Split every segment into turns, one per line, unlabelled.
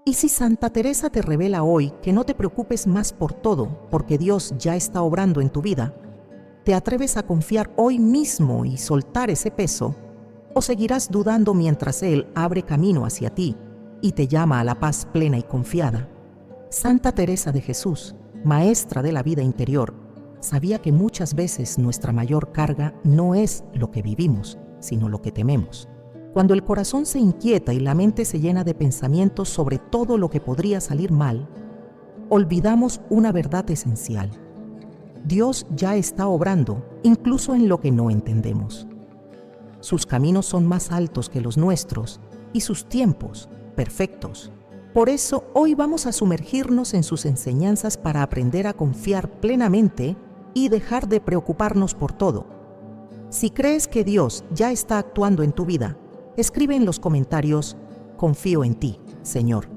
Y si Santa Teresa te revela hoy que no te preocupes más por todo, porque Dios ya está obrando en tu vida, ¿te atreves a confiar hoy mismo y soltar ese peso? ¿O seguirás dudando mientras Él abre camino hacia ti y te llama a la paz plena y confiada? Santa Teresa de Jesús, maestra de la vida interior, sabía que muchas veces nuestra mayor carga no es lo que vivimos, sino lo que tememos. Cuando el corazón se inquieta y la mente se llena de pensamientos sobre todo lo que podría salir mal, olvidamos una verdad esencial. Dios ya está obrando, incluso en lo que no entendemos. Sus caminos son más altos que los nuestros y sus tiempos perfectos. Por eso hoy vamos a sumergirnos en sus enseñanzas para aprender a confiar plenamente y dejar de preocuparnos por todo. Si crees que Dios ya está actuando en tu vida, escribe en los comentarios: confío en ti, Señor.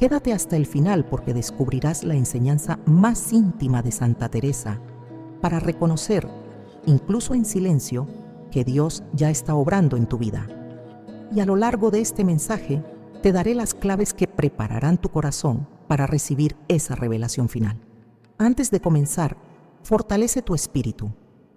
Quédate hasta el final porque descubrirás la enseñanza más íntima de Santa Teresa para reconocer, incluso en silencio, que Dios ya está obrando en tu vida. Y a lo largo de este mensaje te daré las claves que prepararán tu corazón para recibir esa revelación final. Antes de comenzar, fortalece tu espíritu.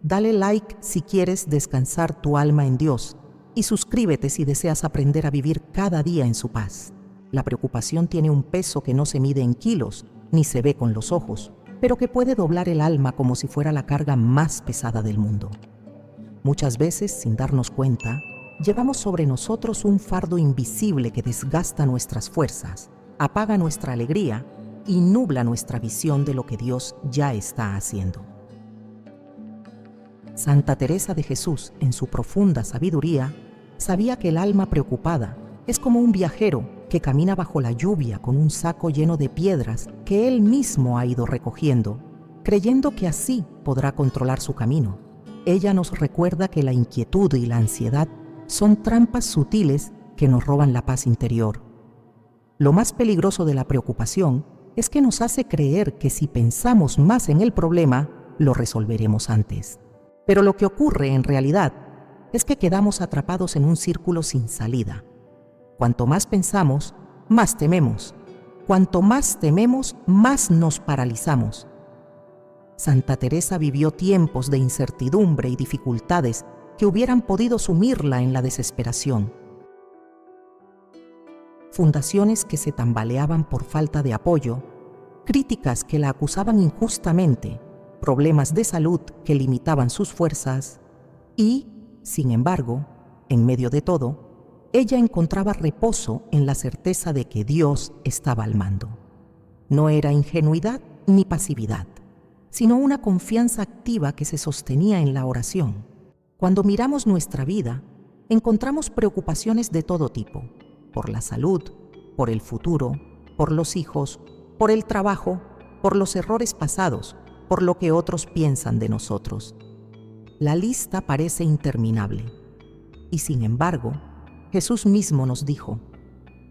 Dale like si quieres descansar tu alma en Dios y suscríbete si deseas aprender a vivir cada día en su paz. La preocupación tiene un peso que no se mide en kilos ni se ve con los ojos, pero que puede doblar el alma como si fuera la carga más pesada del mundo. Muchas veces, sin darnos cuenta, llevamos sobre nosotros un fardo invisible que desgasta nuestras fuerzas, apaga nuestra alegría y nubla nuestra visión de lo que Dios ya está haciendo. Santa Teresa de Jesús, en su profunda sabiduría, sabía que el alma preocupada es como un viajero que camina bajo la lluvia con un saco lleno de piedras que él mismo ha ido recogiendo, creyendo que así podrá controlar su camino. Ella nos recuerda que la inquietud y la ansiedad son trampas sutiles que nos roban la paz interior. Lo más peligroso de la preocupación es que nos hace creer que si pensamos más en el problema, lo resolveremos antes. Pero lo que ocurre en realidad es que quedamos atrapados en un círculo sin salida. Cuanto más pensamos, más tememos. Cuanto más tememos, más nos paralizamos. Santa Teresa vivió tiempos de incertidumbre y dificultades que hubieran podido sumirla en la desesperación. Fundaciones que se tambaleaban por falta de apoyo, críticas que la acusaban injustamente, problemas de salud que limitaban sus fuerzas y, sin embargo, en medio de todo, ella encontraba reposo en la certeza de que Dios estaba al mando. No era ingenuidad ni pasividad, sino una confianza activa que se sostenía en la oración. Cuando miramos nuestra vida, encontramos preocupaciones de todo tipo, por la salud, por el futuro, por los hijos, por el trabajo, por los errores pasados, por lo que otros piensan de nosotros. La lista parece interminable. Y sin embargo, Jesús mismo nos dijo: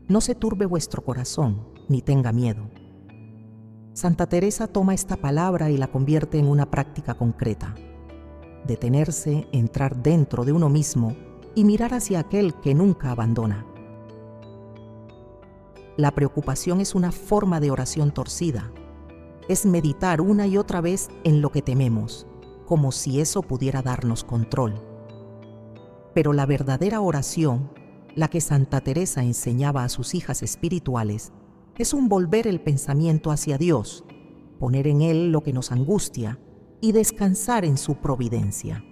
no se turbe vuestro corazón, ni tenga miedo. Santa Teresa toma esta palabra y la convierte en una práctica concreta. Detenerse, entrar dentro de uno mismo y mirar hacia aquel que nunca abandona. La preocupación es una forma de oración torcida. Es meditar una y otra vez en lo que tememos, como si eso pudiera darnos control. Pero la verdadera oración, la que Santa Teresa enseñaba a sus hijas espirituales, es un volver el pensamiento hacia Dios, poner en Él lo que nos angustia y descansar en su providencia.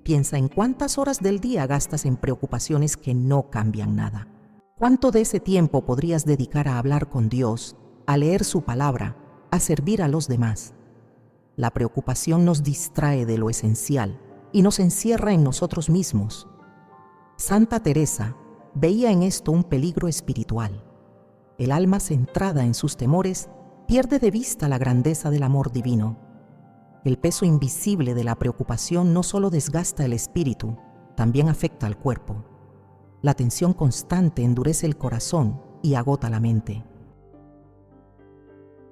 Piensa en cuántas horas del día gastas en preocupaciones que no cambian nada. ¿Cuánto de ese tiempo podrías dedicar a hablar con Dios, a leer su palabra, a servir a los demás? La preocupación nos distrae de lo esencial y nos encierra en nosotros mismos. Santa Teresa veía en esto un peligro espiritual. El alma centrada en sus temores pierde de vista la grandeza del amor divino. El peso invisible de la preocupación no solo desgasta el espíritu, también afecta al cuerpo. La tensión constante endurece el corazón y agota la mente.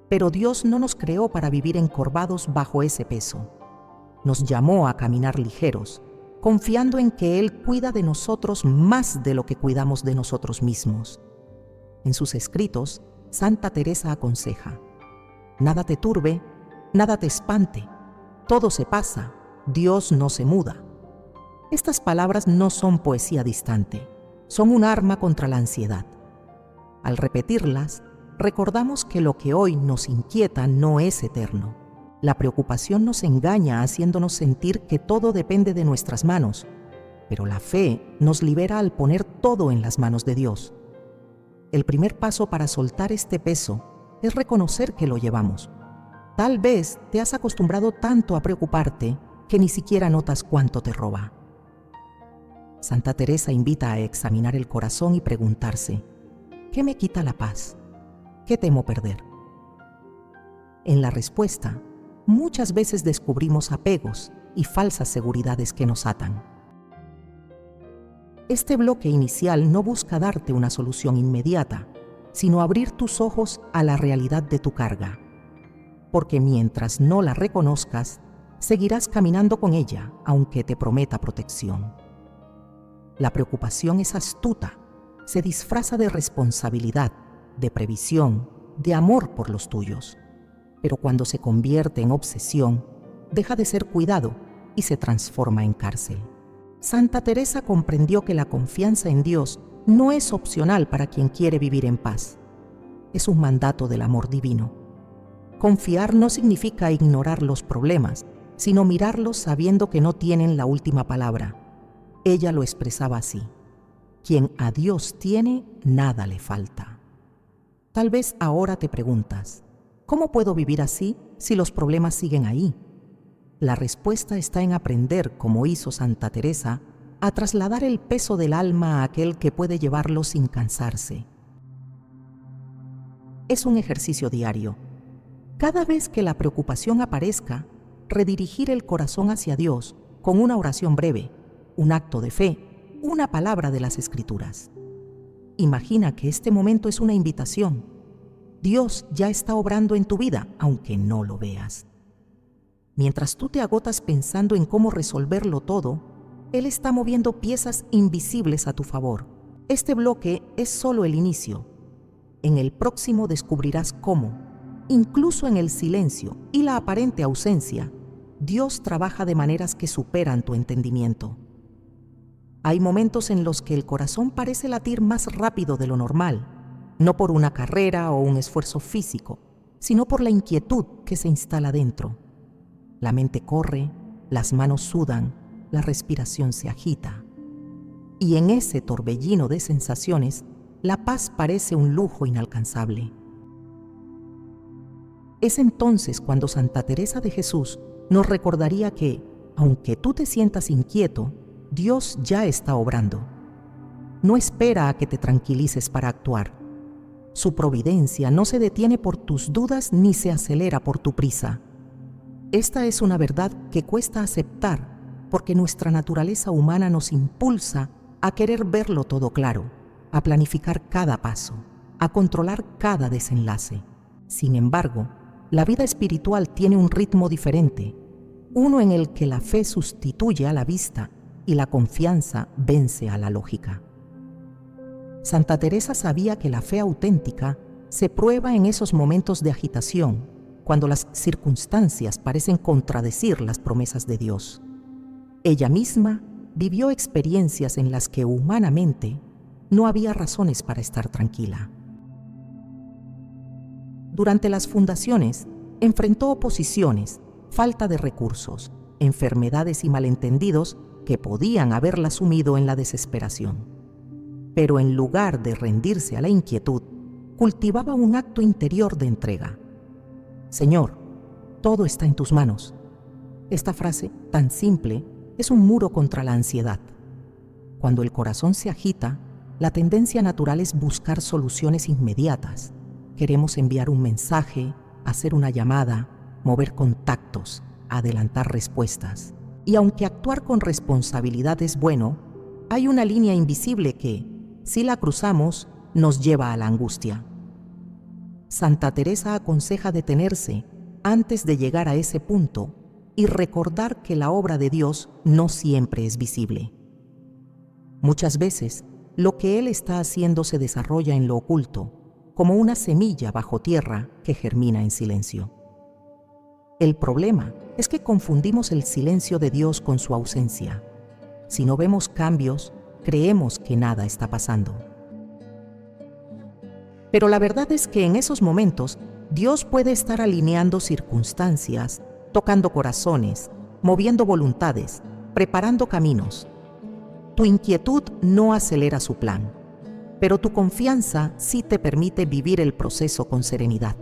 Pero Dios no nos creó para vivir encorvados bajo ese peso. Nos llamó a caminar ligeros, confiando en que Él cuida de nosotros más de lo que cuidamos de nosotros mismos. En sus escritos, Santa Teresa aconseja: nada te turbe, nada te espante, todo se pasa, Dios no se muda. Estas palabras no son poesía distante, son un arma contra la ansiedad. Al repetirlas, recordamos que lo que hoy nos inquieta no es eterno. La preocupación nos engaña haciéndonos sentir que todo depende de nuestras manos, pero la fe nos libera al poner todo en las manos de Dios. El primer paso para soltar este peso es reconocer que lo llevamos. Tal vez te has acostumbrado tanto a preocuparte que ni siquiera notas cuánto te roba. Santa Teresa invita a examinar el corazón y preguntarse: ¿qué me quita la paz? ¿Qué temo perder? En la respuesta, muchas veces descubrimos apegos y falsas seguridades que nos atan. Este bloque inicial no busca darte una solución inmediata, sino abrir tus ojos a la realidad de tu carga. Porque mientras no la reconozcas, seguirás caminando con ella, aunque te prometa protección. La preocupación es astuta, se disfraza de responsabilidad, de previsión, de amor por los tuyos. Pero cuando se convierte en obsesión, deja de ser cuidado y se transforma en cárcel. Santa Teresa comprendió que la confianza en Dios no es opcional para quien quiere vivir en paz. Es un mandato del amor divino. Confiar no significa ignorar los problemas, sino mirarlos sabiendo que no tienen la última palabra. Ella lo expresaba así: quien a Dios tiene, nada le falta. Tal vez ahora te preguntas: ¿cómo puedo vivir así si los problemas siguen ahí? La respuesta está en aprender, como hizo Santa Teresa, a trasladar el peso del alma a aquel que puede llevarlo sin cansarse. Es un ejercicio diario. Cada vez que la preocupación aparezca, redirigir el corazón hacia Dios con una oración breve, un acto de fe, una palabra de las Escrituras. Imagina que este momento es una invitación. Dios ya está obrando en tu vida, aunque no lo veas. Mientras tú te agotas pensando en cómo resolverlo todo, Él está moviendo piezas invisibles a tu favor. Este bloque es solo el inicio. En el próximo descubrirás cómo, incluso en el silencio y la aparente ausencia, Dios trabaja de maneras que superan tu entendimiento. Hay momentos en los que el corazón parece latir más rápido de lo normal, no por una carrera o un esfuerzo físico, sino por la inquietud que se instala dentro. La mente corre, las manos sudan, la respiración se agita. Y en ese torbellino de sensaciones, la paz parece un lujo inalcanzable. Es entonces cuando Santa Teresa de Jesús nos recordaría que, aunque tú te sientas inquieto, Dios ya está obrando. No espera a que te tranquilices para actuar. Su providencia no se detiene por tus dudas ni se acelera por tu prisa. Esta es una verdad que cuesta aceptar porque nuestra naturaleza humana nos impulsa a querer verlo todo claro, a planificar cada paso, a controlar cada desenlace. Sin embargo, la vida espiritual tiene un ritmo diferente, uno en el que la fe sustituye a la vista y la confianza vence a la lógica. Santa Teresa sabía que la fe auténtica se prueba en esos momentos de agitación, cuando las circunstancias parecen contradecir las promesas de Dios. Ella misma vivió experiencias en las que humanamente no había razones para estar tranquila. Durante las fundaciones, enfrentó oposiciones, falta de recursos, enfermedades y malentendidos que podían haberla sumido en la desesperación. Pero en lugar de rendirse a la inquietud, cultivaba un acto interior de entrega. Señor, todo está en tus manos. Esta frase, tan simple, es un muro contra la ansiedad. Cuando el corazón se agita, la tendencia natural es buscar soluciones inmediatas. Queremos enviar un mensaje, hacer una llamada, mover contactos, adelantar respuestas. Y aunque actuar con responsabilidad es bueno, hay una línea invisible que, si la cruzamos, nos lleva a la angustia. Santa Teresa aconseja detenerse antes de llegar a ese punto y recordar que la obra de Dios no siempre es visible. Muchas veces, lo que Él está haciendo se desarrolla en lo oculto, como una semilla bajo tierra que germina en silencio. El problema es que confundimos el silencio de Dios con su ausencia. Si no vemos cambios, creemos que nada está pasando. Pero la verdad es que en esos momentos, Dios puede estar alineando circunstancias, tocando corazones, moviendo voluntades, preparando caminos. Tu inquietud no acelera su plan, pero tu confianza sí te permite vivir el proceso con serenidad.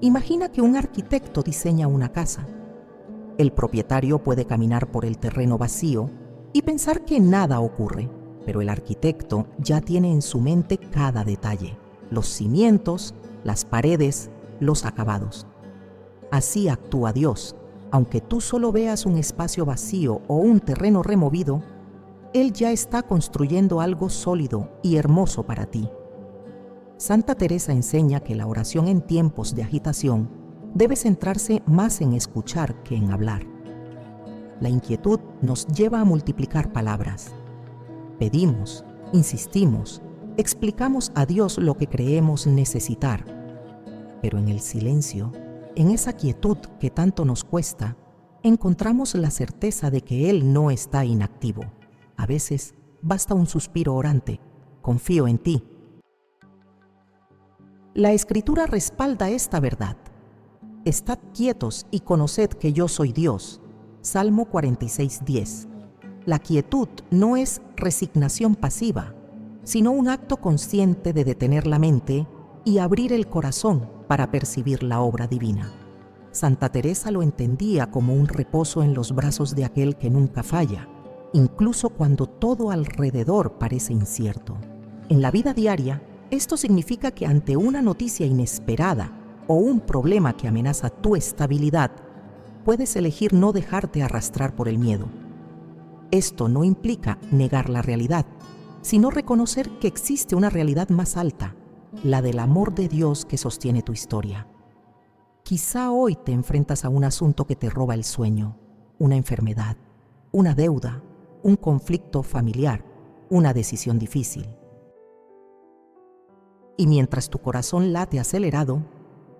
Imagina que un arquitecto diseña una casa. El propietario puede caminar por el terreno vacío y pensar que nada ocurre, pero el arquitecto ya tiene en su mente cada detalle: los cimientos, las paredes, los acabados. Así actúa Dios. Aunque tú solo veas un espacio vacío o un terreno removido, Él ya está construyendo algo sólido y hermoso para ti. Santa Teresa enseña que la oración en tiempos de agitación debe centrarse más en escuchar que en hablar. La inquietud nos lleva a multiplicar palabras. Pedimos, insistimos, explicamos a Dios lo que creemos necesitar. Pero en el silencio, en esa quietud que tanto nos cuesta, encontramos la certeza de que Él no está inactivo. A veces basta un suspiro orante: confío en ti. La Escritura respalda esta verdad. Estad quietos y conoced que yo soy Dios. Salmo 46:10. La quietud no es resignación pasiva, sino un acto consciente de detener la mente y abrir el corazón para percibir la obra divina. Santa Teresa lo entendía como un reposo en los brazos de aquel que nunca falla, incluso cuando todo alrededor parece incierto. En la vida diaria, esto significa que ante una noticia inesperada o un problema que amenaza tu estabilidad, puedes elegir no dejarte arrastrar por el miedo. Esto no implica negar la realidad, sino reconocer que existe una realidad más alta, la del amor de Dios que sostiene tu historia. Quizá hoy te enfrentas a un asunto que te roba el sueño, una enfermedad, una deuda, un conflicto familiar, una decisión difícil. Y mientras tu corazón late acelerado,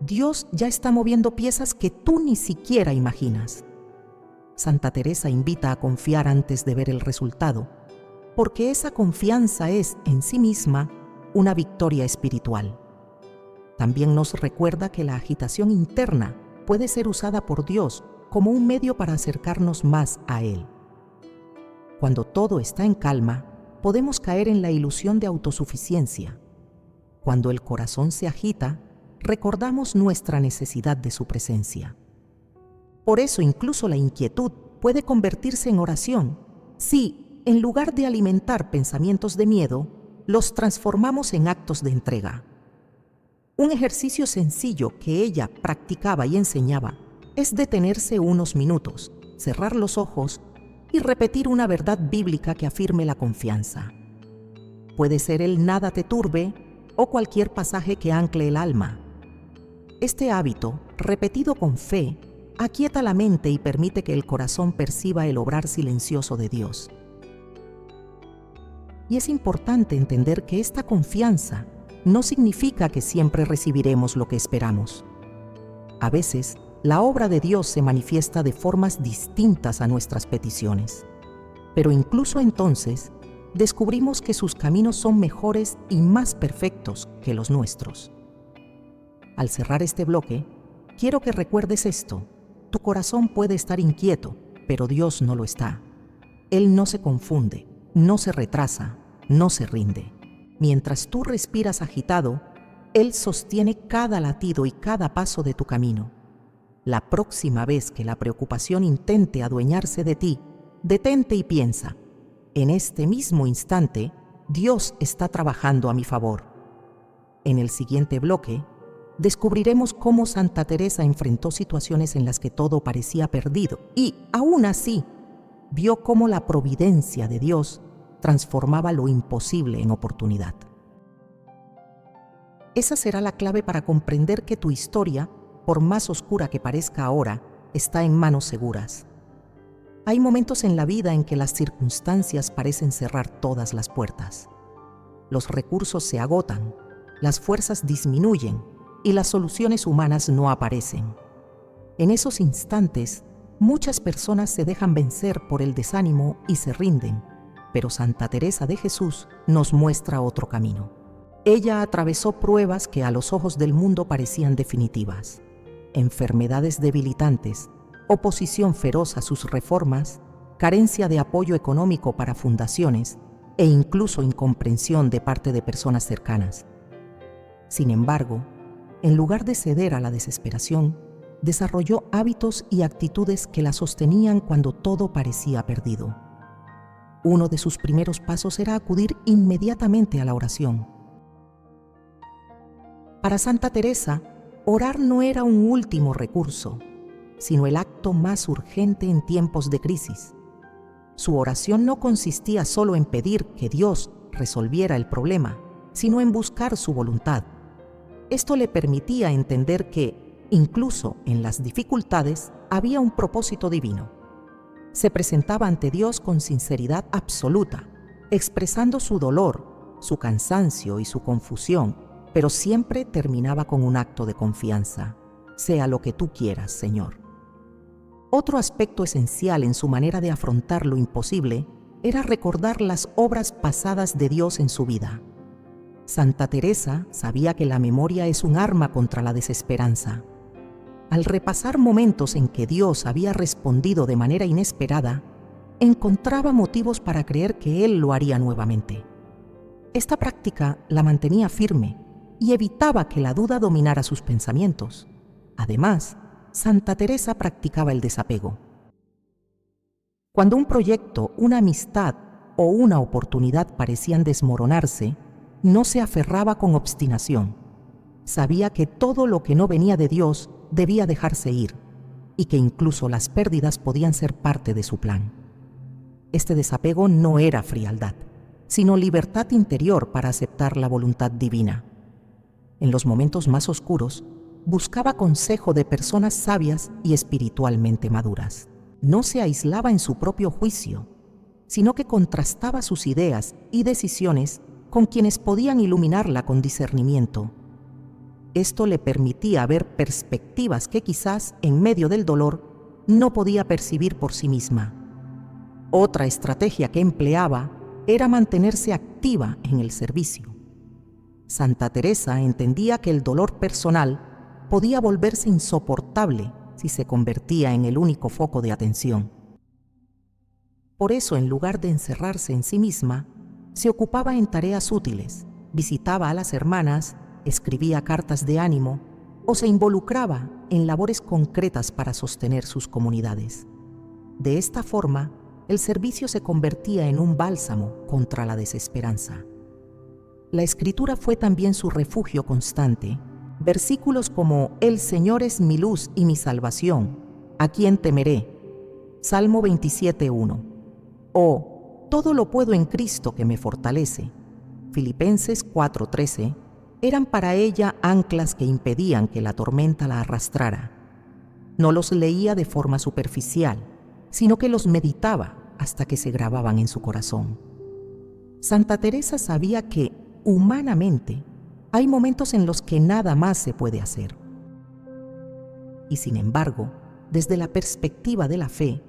Dios ya está moviendo piezas que tú ni siquiera imaginas. Santa Teresa invita a confiar antes de ver el resultado, porque esa confianza es, en sí misma, una victoria espiritual. También nos recuerda que la agitación interna puede ser usada por Dios como un medio para acercarnos más a Él. Cuando todo está en calma, podemos caer en la ilusión de autosuficiencia. Cuando el corazón se agita, recordamos nuestra necesidad de su presencia. Por eso incluso la inquietud puede convertirse en oración si, en lugar de alimentar pensamientos de miedo, los transformamos en actos de entrega. Un ejercicio sencillo que ella practicaba y enseñaba es detenerse unos minutos, cerrar los ojos y repetir una verdad bíblica que afirme la confianza. Puede ser el nada te turbe o cualquier pasaje que ancle el alma. Este hábito, repetido con fe, aquieta la mente y permite que el corazón perciba el obrar silencioso de Dios. Y es importante entender que esta confianza no significa que siempre recibiremos lo que esperamos. A veces, la obra de Dios se manifiesta de formas distintas a nuestras peticiones. Pero incluso entonces, descubrimos que sus caminos son mejores y más perfectos que los nuestros. Al cerrar este bloque, quiero que recuerdes esto: tu corazón puede estar inquieto, pero Dios no lo está. Él no se confunde, no se retrasa, no se rinde. Mientras tú respiras agitado, Él sostiene cada latido y cada paso de tu camino. La próxima vez que la preocupación intente adueñarse de ti, detente y piensa: en este mismo instante, Dios está trabajando a mi favor. En el siguiente bloque, descubriremos cómo Santa Teresa enfrentó situaciones en las que todo parecía perdido y, aún así, vio cómo la providencia de Dios transformaba lo imposible en oportunidad. Esa será la clave para comprender que tu historia, por más oscura que parezca ahora, está en manos seguras. Hay momentos en la vida en que las circunstancias parecen cerrar todas las puertas. Los recursos se agotan, las fuerzas disminuyen y las soluciones humanas no aparecen. En esos instantes, muchas personas se dejan vencer por el desánimo y se rinden, pero Santa Teresa de Jesús nos muestra otro camino. Ella atravesó pruebas que a los ojos del mundo parecían definitivas: enfermedades debilitantes, oposición feroz a sus reformas, carencia de apoyo económico para fundaciones e incluso incomprensión de parte de personas cercanas. Sin embargo, en lugar de ceder a la desesperación, desarrolló hábitos y actitudes que la sostenían cuando todo parecía perdido. Uno de sus primeros pasos era acudir inmediatamente a la oración. Para Santa Teresa, orar no era un último recurso, sino el acto más urgente en tiempos de crisis. Su oración no consistía solo en pedir que Dios resolviera el problema, sino en buscar su voluntad. Esto le permitía entender que, incluso en las dificultades, había un propósito divino. Se presentaba ante Dios con sinceridad absoluta, expresando su dolor, su cansancio y su confusión, pero siempre terminaba con un acto de confianza: sea lo que tú quieras, Señor. Otro aspecto esencial en su manera de afrontar lo imposible era recordar las obras pasadas de Dios en su vida. Santa Teresa sabía que la memoria es un arma contra la desesperanza. Al repasar momentos en que Dios había respondido de manera inesperada, encontraba motivos para creer que Él lo haría nuevamente. Esta práctica la mantenía firme y evitaba que la duda dominara sus pensamientos. Además, Santa Teresa practicaba el desapego. Cuando un proyecto, una amistad o una oportunidad parecían desmoronarse, no se aferraba con obstinación. Sabía que todo lo que no venía de Dios debía dejarse ir y que incluso las pérdidas podían ser parte de su plan. Este desapego no era frialdad, sino libertad interior para aceptar la voluntad divina. En los momentos más oscuros, buscaba consejo de personas sabias y espiritualmente maduras. No se aislaba en su propio juicio, sino que contrastaba sus ideas y decisiones con quienes podían iluminarla con discernimiento. Esto le permitía ver perspectivas que quizás, en medio del dolor, no podía percibir por sí misma. Otra estrategia que empleaba era mantenerse activa en el servicio. Santa Teresa entendía que el dolor personal podía volverse insoportable si se convertía en el único foco de atención. Por eso, en lugar de encerrarse en sí misma, se ocupaba en tareas útiles, visitaba a las hermanas, escribía cartas de ánimo o se involucraba en labores concretas para sostener sus comunidades. De esta forma, el servicio se convertía en un bálsamo contra la desesperanza. La escritura fue también su refugio constante. Versículos como «El Señor es mi luz y mi salvación, ¿a quién temeré?», Salmo 27:1, o «Todo lo puedo en Cristo que me fortalece», Filipenses 4:13, eran para ella anclas que impedían que la tormenta la arrastrara. No los leía de forma superficial, sino que los meditaba hasta que se grababan en su corazón. Santa Teresa sabía que, humanamente, hay momentos en los que nada más se puede hacer. Y sin embargo, desde la perspectiva de la fe,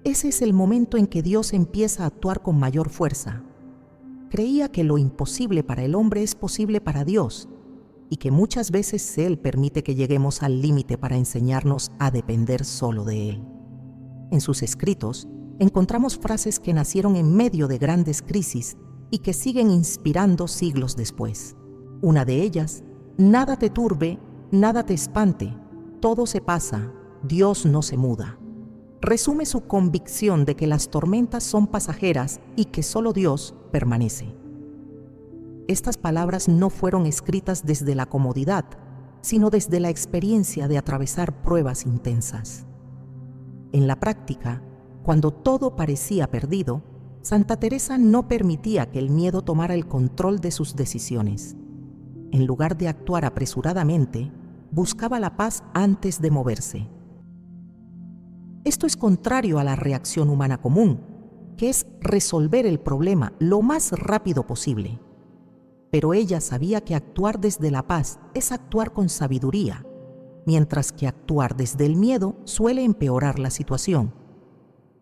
ese es el momento en que Dios empieza a actuar con mayor fuerza. Creía que lo imposible para el hombre es posible para Dios y que muchas veces Él permite que lleguemos al límite para enseñarnos a depender solo de Él. En sus escritos encontramos frases que nacieron en medio de grandes crisis y que siguen inspirando siglos después. Una de ellas: «Nada te turbe, nada te espante, todo se pasa, Dios no se muda». Resume su convicción de que las tormentas son pasajeras y que solo Dios permanece. Estas palabras no fueron escritas desde la comodidad, sino desde la experiencia de atravesar pruebas intensas. En la práctica, cuando todo parecía perdido, Santa Teresa no permitía que el miedo tomara el control de sus decisiones. En lugar de actuar apresuradamente, buscaba la paz antes de moverse. Esto es contrario a la reacción humana común, que es resolver el problema lo más rápido posible. Pero ella sabía que actuar desde la paz es actuar con sabiduría, mientras que actuar desde el miedo suele empeorar la situación.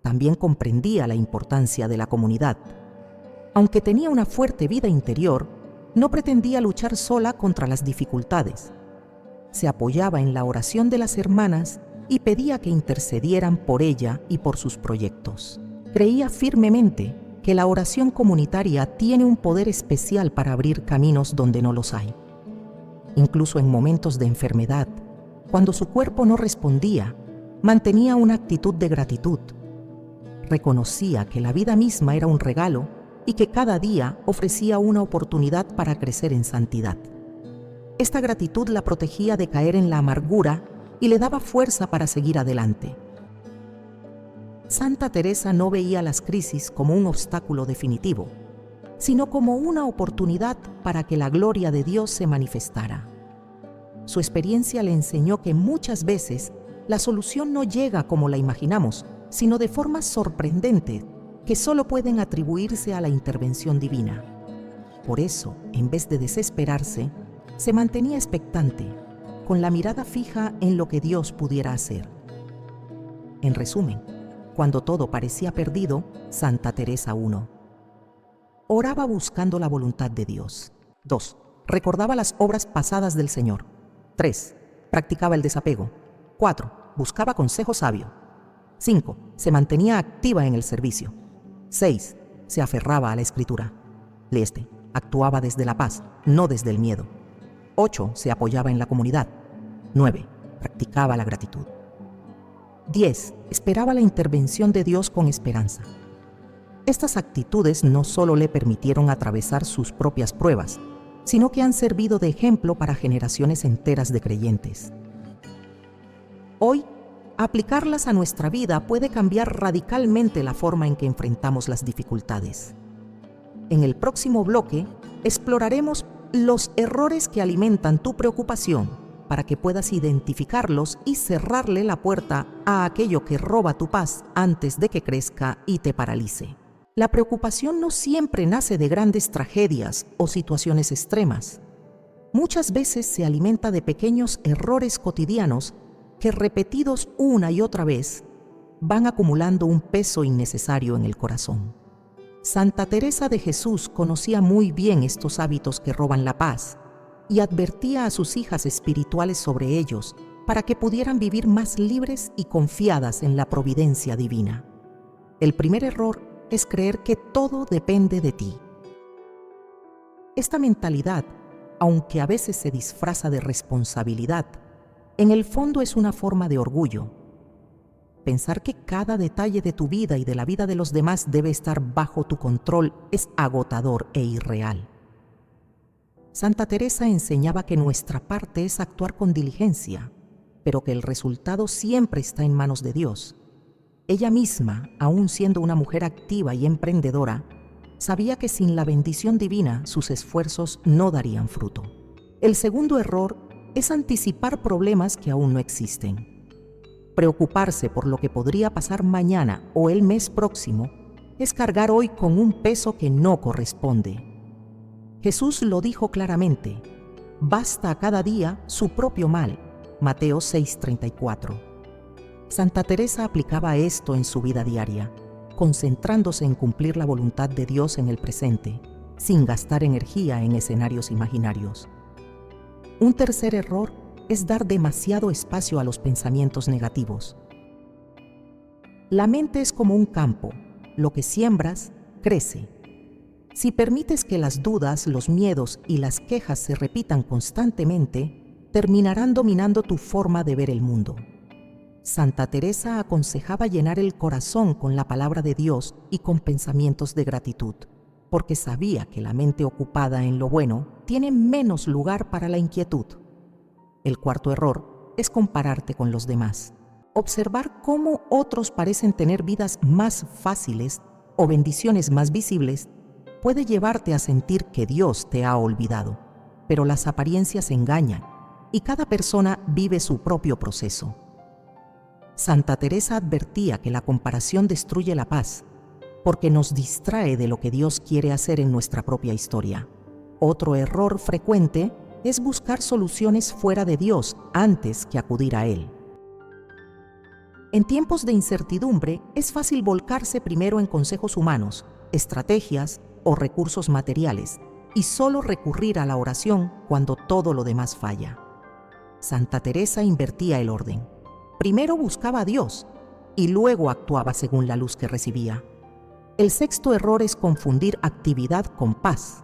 También comprendía la importancia de la comunidad. Aunque tenía una fuerte vida interior, no pretendía luchar sola contra las dificultades. Se apoyaba en la oración de las hermanas y pedía que intercedieran por ella y por sus proyectos. Creía firmemente que la oración comunitaria tiene un poder especial para abrir caminos donde no los hay. Incluso en momentos de enfermedad, cuando su cuerpo no respondía, mantenía una actitud de gratitud. Reconocía que la vida misma era un regalo y que cada día ofrecía una oportunidad para crecer en santidad. Esta gratitud la protegía de caer en la amargura y le daba fuerza para seguir adelante. Santa Teresa no veía las crisis como un obstáculo definitivo, sino como una oportunidad para que la gloria de Dios se manifestara. Su experiencia le enseñó que muchas veces la solución no llega como la imaginamos, sino de formas sorprendentes que solo pueden atribuirse a la intervención divina. Por eso, en vez de desesperarse, se mantenía expectante, con la mirada fija en lo que Dios pudiera hacer. En resumen, cuando todo parecía perdido, Santa Teresa 1. Oraba buscando la voluntad de Dios. 2. Recordaba las obras pasadas del Señor. 3. Practicaba el desapego. 4. Buscaba consejo sabio. 5. Se mantenía activa en el servicio. 6. Se aferraba a la Escritura. 7. Actuaba desde la paz, no desde el miedo. 8. Se apoyaba en la comunidad. 9. Practicaba la gratitud. 10. Esperaba la intervención de Dios con esperanza. Estas actitudes no solo le permitieron atravesar sus propias pruebas, sino que han servido de ejemplo para generaciones enteras de creyentes. Hoy, aplicarlas a nuestra vida puede cambiar radicalmente la forma en que enfrentamos las dificultades. En el próximo bloque, exploraremos los errores que alimentan tu preocupación para que puedas identificarlos y cerrarle la puerta a aquello que roba tu paz antes de que crezca y te paralice. La preocupación no siempre nace de grandes tragedias o situaciones extremas. Muchas veces se alimenta de pequeños errores cotidianos que, repetidos una y otra vez, van acumulando un peso innecesario en el corazón. Santa Teresa de Jesús conocía muy bien estos hábitos que roban la paz y advertía a sus hijas espirituales sobre ellos para que pudieran vivir más libres y confiadas en la providencia divina. El primer error es creer que todo depende de ti. Esta mentalidad, aunque a veces se disfraza de responsabilidad, en el fondo es una forma de orgullo. Pensar que cada detalle de tu vida y de la vida de los demás debe estar bajo tu control es agotador e irreal. Santa Teresa enseñaba que nuestra parte es actuar con diligencia, pero que el resultado siempre está en manos de Dios. Ella misma, aún siendo una mujer activa y emprendedora, sabía que sin la bendición divina sus esfuerzos no darían fruto. El segundo error es anticipar problemas que aún no existen. Preocuparse por lo que podría pasar mañana o el mes próximo es cargar hoy con un peso que no corresponde. Jesús lo dijo claramente: basta a cada día su propio mal. Mateo 6:34. Santa Teresa aplicaba esto en su vida diaria, concentrándose en cumplir la voluntad de Dios en el presente, sin gastar energía en escenarios imaginarios. Un tercer error es dar demasiado espacio a los pensamientos negativos. La mente es como un campo, lo que siembras, crece. Si permites que las dudas, los miedos y las quejas se repitan constantemente, terminarán dominando tu forma de ver el mundo. Santa Teresa aconsejaba llenar el corazón con la palabra de Dios y con pensamientos de gratitud, porque sabía que la mente ocupada en lo bueno tiene menos lugar para la inquietud. El cuarto error es compararte con los demás. Observar cómo otros parecen tener vidas más fáciles o bendiciones más visibles puede llevarte a sentir que Dios te ha olvidado, pero las apariencias engañan y cada persona vive su propio proceso. Santa Teresa advertía que la comparación destruye la paz, porque nos distrae de lo que Dios quiere hacer en nuestra propia historia. Otro error frecuente es buscar soluciones fuera de Dios antes que acudir a Él. En tiempos de incertidumbre, es fácil volcarse primero en consejos humanos, estrategias o recursos materiales, y solo recurrir a la oración cuando todo lo demás falla. Santa Teresa invertía el orden. Primero buscaba a Dios y luego actuaba según la luz que recibía. El sexto error es confundir actividad con paz.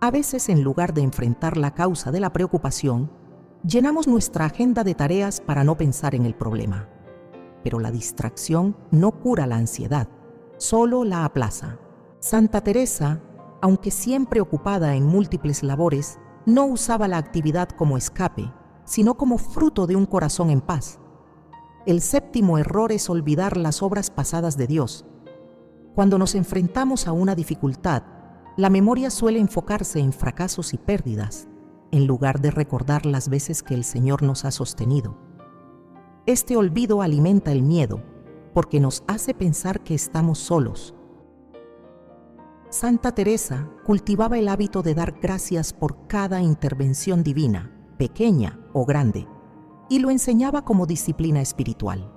A veces, en lugar de enfrentar la causa de la preocupación, llenamos nuestra agenda de tareas para no pensar en el problema. Pero la distracción no cura la ansiedad, solo la aplaza. Santa Teresa, aunque siempre ocupada en múltiples labores, no usaba la actividad como escape, sino como fruto de un corazón en paz. El séptimo error es olvidar las obras pasadas de Dios. Cuando nos enfrentamos a una dificultad, la memoria suele enfocarse en fracasos y pérdidas, en lugar de recordar las veces que el Señor nos ha sostenido. Este olvido alimenta el miedo, porque nos hace pensar que estamos solos. Santa Teresa cultivaba el hábito de dar gracias por cada intervención divina, pequeña o grande, y lo enseñaba como disciplina espiritual.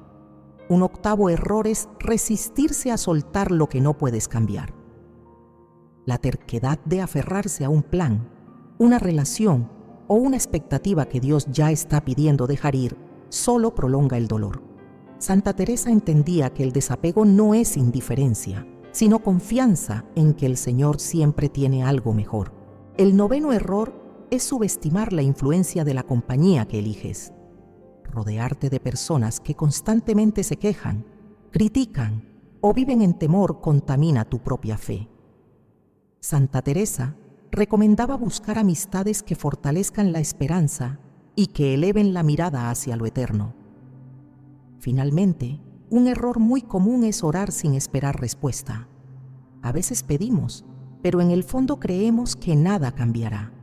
Un octavo error es resistirse a soltar lo que no puedes cambiar. La terquedad de aferrarse a un plan, una relación o una expectativa que Dios ya está pidiendo dejar ir, solo prolonga el dolor. Santa Teresa entendía que el desapego no es indiferencia, sino confianza en que el Señor siempre tiene algo mejor. El noveno error es subestimar la influencia de la compañía que eliges. Rodearte de personas que constantemente se quejan, critican o viven en temor contamina tu propia fe. Santa Teresa recomendaba buscar amistades que fortalezcan la esperanza y que eleven la mirada hacia lo eterno. Finalmente, un error muy común es orar sin esperar respuesta. A veces pedimos, pero en el fondo creemos que nada cambiará.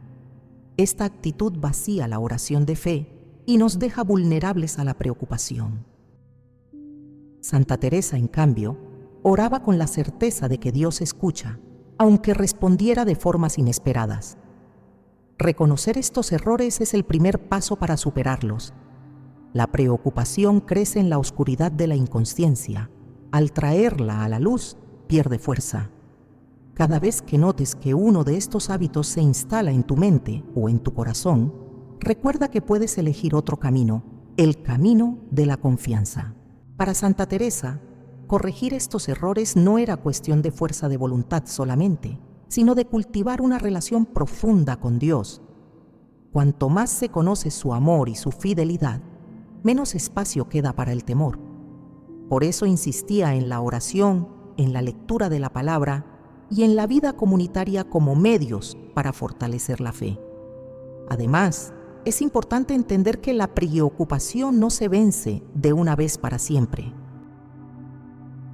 Esta actitud vacía la oración de fe y nos deja vulnerables a la preocupación. Santa Teresa, en cambio, oraba con la certeza de que Dios escucha, aunque respondiera de formas inesperadas. Reconocer estos errores es el primer paso para superarlos. La preocupación crece en la oscuridad de la inconsciencia. Al traerla a la luz, pierde fuerza. Cada vez que notes que uno de estos hábitos se instala en tu mente o en tu corazón, recuerda que puedes elegir otro camino, el camino de la confianza. Para Santa Teresa, corregir estos errores no era cuestión de fuerza de voluntad solamente, sino de cultivar una relación profunda con Dios. Cuanto más se conoce su amor y su fidelidad, menos espacio queda para el temor. Por eso insistía en la oración, en la lectura de la palabra y en la vida comunitaria como medios para fortalecer la fe. Además, es importante entender que la preocupación no se vence de una vez para siempre.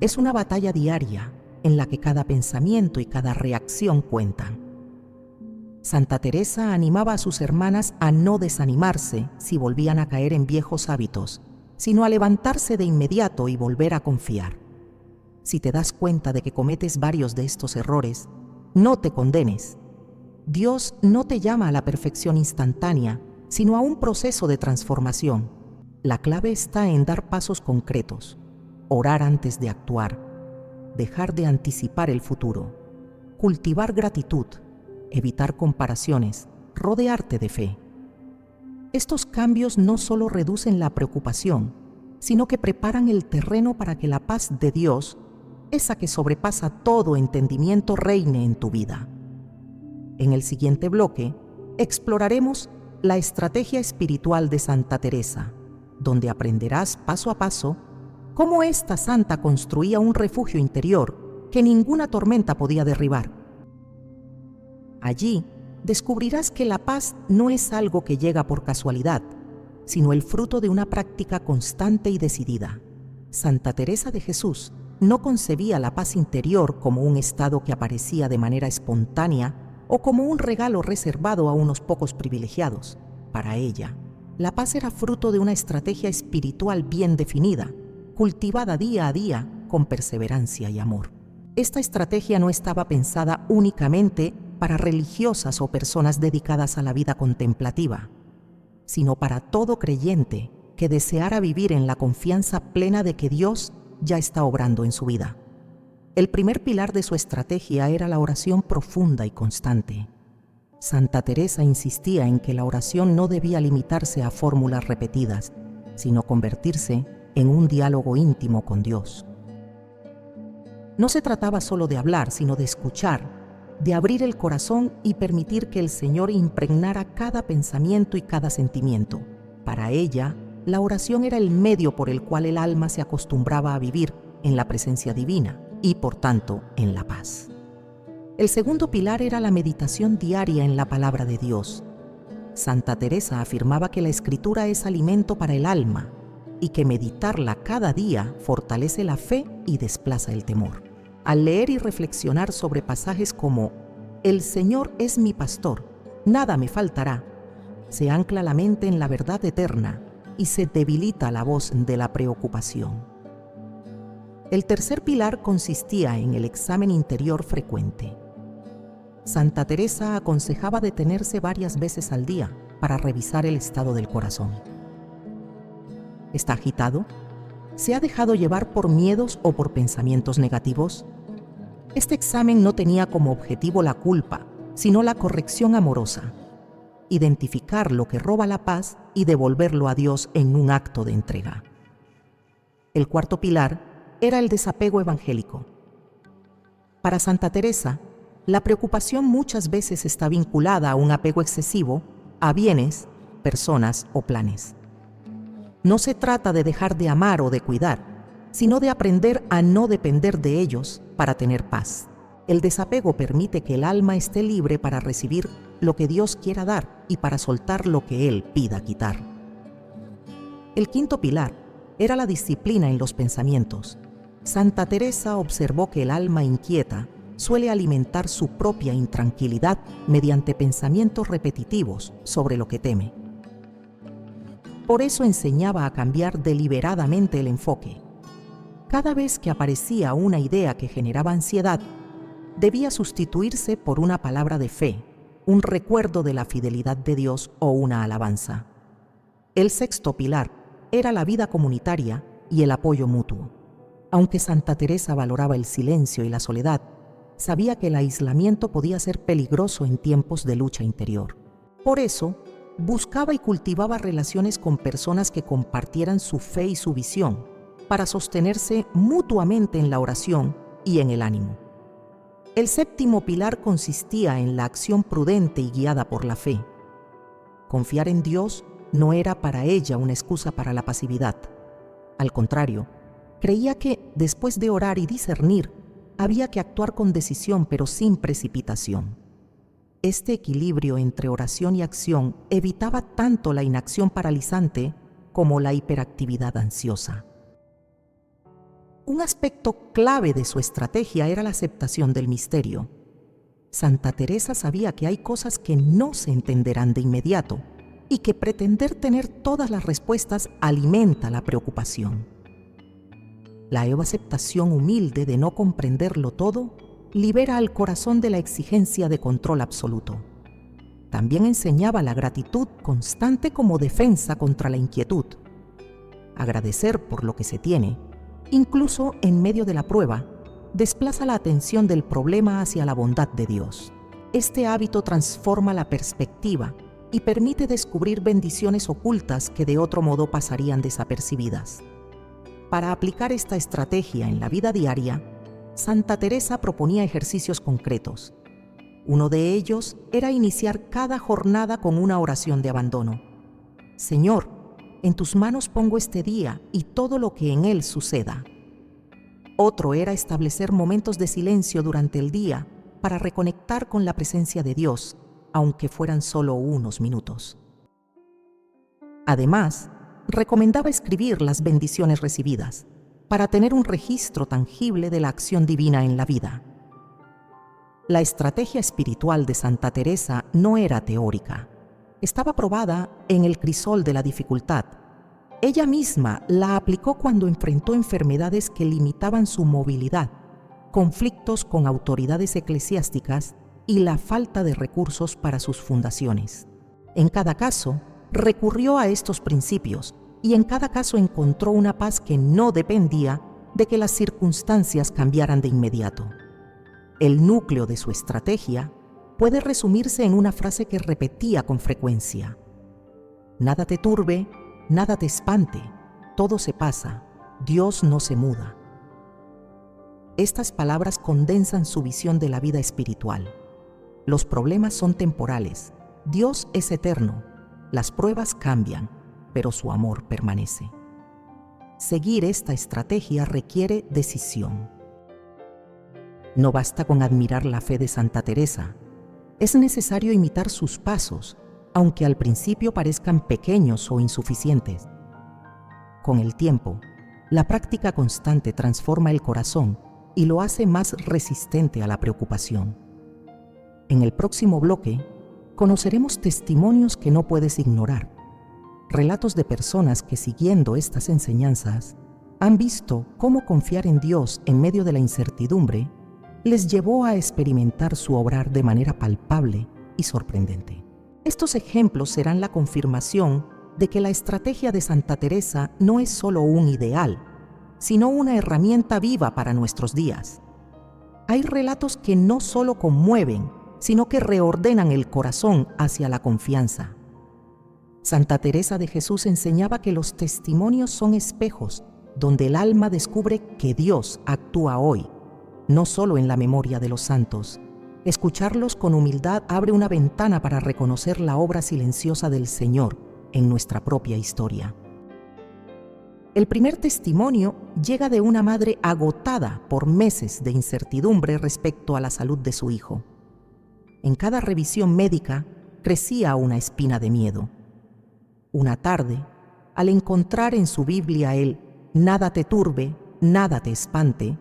Es una batalla diaria en la que cada pensamiento y cada reacción cuentan. Santa Teresa animaba a sus hermanas a no desanimarse si volvían a caer en viejos hábitos, sino a levantarse de inmediato y volver a confiar. Si te das cuenta de que cometes varios de estos errores, no te condenes. Dios no te llama a la perfección instantánea, sino a un proceso de transformación. La clave está en dar pasos concretos, orar antes de actuar, dejar de anticipar el futuro, cultivar gratitud, evitar comparaciones, rodearte de fe. Estos cambios no solo reducen la preocupación, sino que preparan el terreno para que la paz de Dios, esa que sobrepasa todo entendimiento, reine en tu vida. En el siguiente bloque, exploraremos la estrategia espiritual de Santa Teresa, donde aprenderás paso a paso cómo esta santa construía un refugio interior que ninguna tormenta podía derribar. Allí descubrirás que la paz no es algo que llega por casualidad, sino el fruto de una práctica constante y decidida. Santa Teresa de Jesús no concebía la paz interior como un estado que aparecía de manera espontánea o como un regalo reservado a unos pocos privilegiados. Para ella, La paz era fruto de una estrategia espiritual bien definida, cultivada día a día con perseverancia y amor. Esta estrategia no estaba pensada únicamente para religiosas o personas dedicadas a la vida contemplativa, sino para todo creyente que deseara vivir en la confianza plena de que Dios ya está obrando en su vida. El primer pilar de su estrategia era la oración profunda y constante. Santa Teresa insistía en que la oración no debía limitarse a fórmulas repetidas, sino convertirse en un diálogo íntimo con Dios. No se trataba solo de hablar, sino de escuchar, de abrir el corazón y permitir que el Señor impregnara cada pensamiento y cada sentimiento. Para ella, la oración era el medio por el cual el alma se acostumbraba a vivir en la presencia divina y, por tanto, en la paz. El segundo pilar era la meditación diaria en la palabra de Dios. Santa Teresa afirmaba que la Escritura es alimento para el alma y que meditarla cada día fortalece la fe y desplaza el temor. Al leer y reflexionar sobre pasajes como «El Señor es mi pastor, nada me faltará», se ancla la mente en la verdad eterna y se debilita la voz de la preocupación. El tercer pilar consistía en el examen interior frecuente. Santa Teresa aconsejaba detenerse varias veces al día para revisar el estado del corazón. ¿Está agitado? ¿Se ha dejado llevar por miedos o por pensamientos negativos? Este examen no tenía como objetivo la culpa, sino la corrección amorosa. Identificar lo que roba la paz y devolverlo a Dios en un acto de entrega. El cuarto pilar era el desapego evangélico. Para Santa Teresa, la preocupación muchas veces está vinculada a un apego excesivo a bienes, personas o planes. No se trata de dejar de amar o de cuidar, sino de aprender a no depender de ellos para tener paz. El desapego permite que el alma esté libre para recibir lo que Dios quiera dar y para soltar lo que Él pida quitar. El quinto pilar era la disciplina en los pensamientos. Santa Teresa observó que el alma inquieta suele alimentar su propia intranquilidad mediante pensamientos repetitivos sobre lo que teme. Por eso enseñaba a cambiar deliberadamente el enfoque. Cada vez que aparecía una idea que generaba ansiedad, debía sustituirse por una palabra de fe, un recuerdo de la fidelidad de Dios o una alabanza. El sexto pilar era la vida comunitaria y el apoyo mutuo. Aunque Santa Teresa valoraba el silencio y la soledad, sabía que el aislamiento podía ser peligroso en tiempos de lucha interior. Por eso, buscaba y cultivaba relaciones con personas que compartieran su fe y su visión, para sostenerse mutuamente en la oración y en el ánimo. El séptimo pilar consistía en la acción prudente y guiada por la fe. Confiar en Dios no era para ella una excusa para la pasividad. Al contrario, creía que, después de orar y discernir, había que actuar con decisión pero sin precipitación. Este equilibrio entre oración y acción evitaba tanto la inacción paralizante como la hiperactividad ansiosa. Un aspecto clave de su estrategia era la aceptación del misterio. Santa Teresa sabía que hay cosas que no se entenderán de inmediato y que pretender tener todas las respuestas alimenta la preocupación. La aceptación humilde de no comprenderlo todo libera al corazón de la exigencia de control absoluto. También enseñaba la gratitud constante como defensa contra la inquietud. Agradecer por lo que se tiene, incluso en medio de la prueba, desplaza la atención del problema hacia la bondad de Dios. Este hábito transforma la perspectiva y permite descubrir bendiciones ocultas que de otro modo pasarían desapercibidas. Para aplicar esta estrategia en la vida diaria, Santa Teresa proponía ejercicios concretos. Uno de ellos era iniciar cada jornada con una oración de abandono. Señor, en tus manos pongo este día y todo lo que en él suceda. Otro era establecer momentos de silencio durante el día para reconectar con la presencia de Dios, aunque fueran solo unos minutos. Además, recomendaba escribir las bendiciones recibidas, para tener un registro tangible de la acción divina en la vida. La estrategia espiritual de Santa Teresa no era teórica, estaba probada en el crisol de la dificultad. Ella misma la aplicó cuando enfrentó enfermedades que limitaban su movilidad, conflictos con autoridades eclesiásticas y la falta de recursos para sus fundaciones. En cada caso, recurrió a estos principios y en cada caso encontró una paz que no dependía de que las circunstancias cambiaran de inmediato. El núcleo de su estrategia puede resumirse en una frase que repetía con frecuencia: nada te turbe, nada te espante, todo se pasa, Dios no se muda. Estas palabras condensan su visión de la vida espiritual. Los problemas son temporales, Dios es eterno, las pruebas cambian, pero su amor permanece. Seguir esta estrategia requiere decisión. No basta con admirar la fe de Santa Teresa. Es necesario imitar sus pasos, aunque al principio parezcan pequeños o insuficientes. Con el tiempo, la práctica constante transforma el corazón y lo hace más resistente a la preocupación. En el próximo bloque, conoceremos testimonios que no puedes ignorar, relatos de personas que, siguiendo estas enseñanzas, han visto cómo confiar en Dios en medio de la incertidumbre les llevó a experimentar su obrar de manera palpable y sorprendente. Estos ejemplos serán la confirmación de que la estrategia de Santa Teresa no es solo un ideal, sino una herramienta viva para nuestros días. Hay relatos que no solo conmueven, sino que reordenan el corazón hacia la confianza. Santa Teresa de Jesús enseñaba que los testimonios son espejos donde el alma descubre que Dios actúa hoy, no solo en la memoria de los santos. Escucharlos con humildad abre una ventana para reconocer la obra silenciosa del Señor en nuestra propia historia. El primer testimonio llega de una madre agotada por meses de incertidumbre respecto a la salud de su hijo. En cada revisión médica crecía una espina de miedo. Una tarde, al encontrar en su Biblia el «nada te turbe, nada te espante»,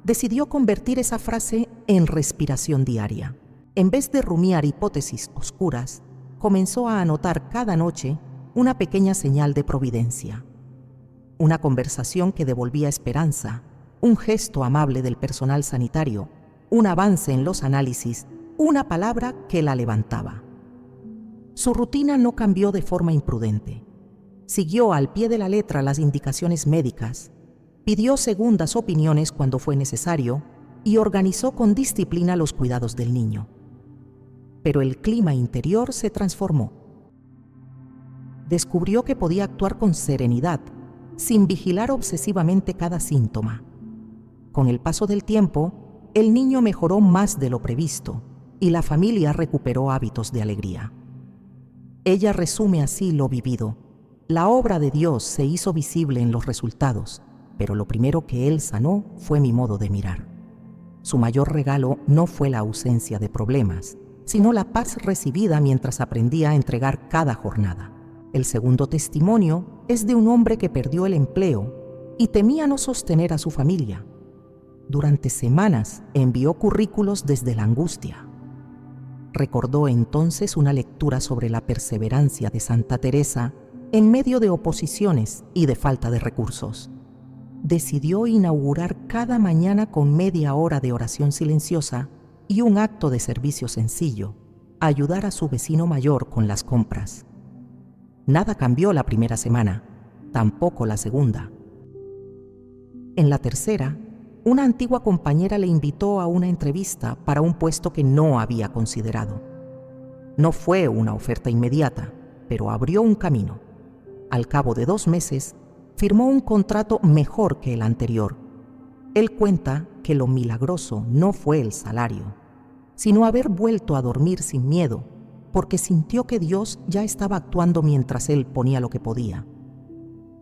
decidió convertir esa frase en respiración diaria. En vez de rumiar hipótesis oscuras, comenzó a anotar cada noche una pequeña señal de providencia. Una conversación que devolvía esperanza, un gesto amable del personal sanitario, un avance en los análisis, una palabra que la levantaba. Su rutina no cambió de forma imprudente. Siguió al pie de la letra las indicaciones médicas, pidió segundas opiniones cuando fue necesario y organizó con disciplina los cuidados del niño. Pero el clima interior se transformó. Descubrió que podía actuar con serenidad, sin vigilar obsesivamente cada síntoma. Con el paso del tiempo, el niño mejoró más de lo previsto y la familia recuperó hábitos de alegría. Ella resume así lo vivido. La obra de Dios se hizo visible en los resultados, pero lo primero que Él sanó fue mi modo de mirar. Su mayor regalo no fue la ausencia de problemas, sino la paz recibida mientras aprendía a entregar cada jornada. El segundo testimonio es de un hombre que perdió el empleo y temía no sostener a su familia. Durante semanas envió currículos desde la angustia. Recordó entonces una lectura sobre la perseverancia de Santa Teresa en medio de oposiciones y de falta de recursos. Decidió inaugurar cada mañana con media hora de oración silenciosa y un acto de servicio sencillo, ayudar a su vecino mayor con las compras. Nada cambió la primera semana, tampoco la segunda. En la tercera, una antigua compañera le invitó a una entrevista para un puesto que no había considerado. No fue una oferta inmediata, pero abrió un camino. Al cabo de 2 meses, firmó un contrato mejor que el anterior. Él cuenta que lo milagroso no fue el salario, sino haber vuelto a dormir sin miedo, porque sintió que Dios ya estaba actuando mientras él ponía lo que podía.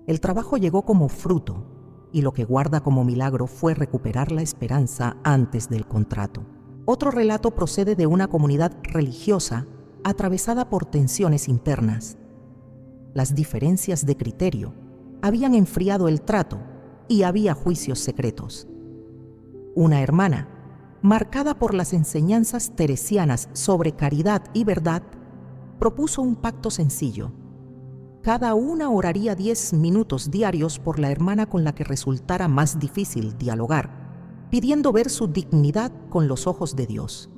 El trabajo llegó como fruto, y lo que guarda como milagro fue recuperar la esperanza antes del contrato. Otro relato procede de una comunidad religiosa atravesada por tensiones internas. Las diferencias de criterio habían enfriado el trato y había juicios secretos. Una hermana, marcada por las enseñanzas teresianas sobre caridad y verdad, propuso un pacto sencillo. Cada una oraría 10 minutos diarios por la hermana con la que resultara más difícil dialogar, pidiendo ver su dignidad con los ojos de Dios.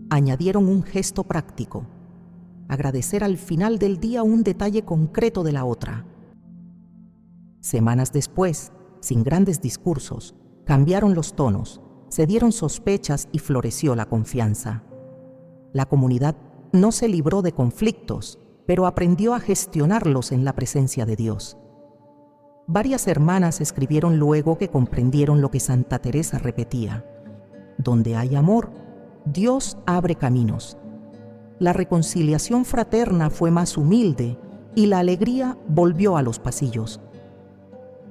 Añadieron un gesto práctico: agradecer al final del día un detalle concreto de la otra. Semanas después, sin grandes discursos, cambiaron los tonos, se dieron sospechas y floreció la confianza. La comunidad no se libró de conflictos, pero aprendió a gestionarlos en la presencia de Dios. Varias hermanas escribieron luego que comprendieron lo que Santa Teresa repetía: donde hay amor, Dios abre caminos. La reconciliación fraterna fue más humilde y la alegría volvió a los pasillos.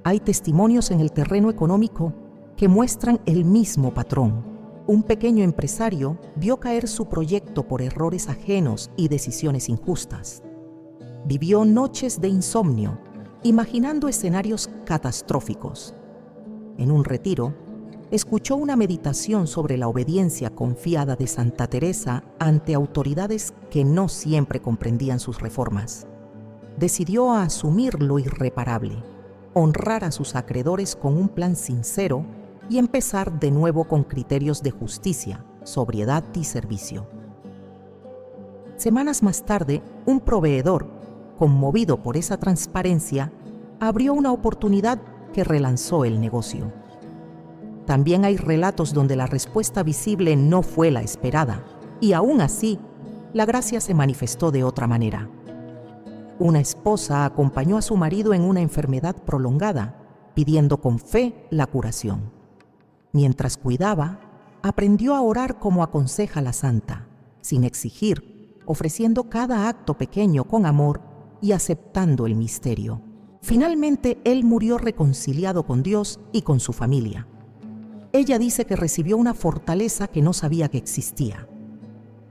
Hay testimonios en el terreno económico que muestran el mismo patrón. Un pequeño empresario vio caer su proyecto por errores ajenos y decisiones injustas. Vivió noches de insomnio, imaginando escenarios catastróficos. En un retiro, escuchó una meditación sobre la obediencia confiada de Santa Teresa ante autoridades que no siempre comprendían sus reformas. Decidió asumir lo irreparable, honrar a sus acreedores con un plan sincero y empezar de nuevo con criterios de justicia, sobriedad y servicio. Semanas más tarde, un proveedor, conmovido por esa transparencia, abrió una oportunidad que relanzó el negocio. También hay relatos donde la respuesta visible no fue la esperada, y aún así, la gracia se manifestó de otra manera. Una esposa acompañó a su marido en una enfermedad prolongada, pidiendo con fe la curación. Mientras cuidaba, aprendió a orar como aconseja la santa, sin exigir, ofreciendo cada acto pequeño con amor y aceptando el misterio. Finalmente, él murió reconciliado con Dios y con su familia. Ella dice que recibió una fortaleza que no sabía que existía.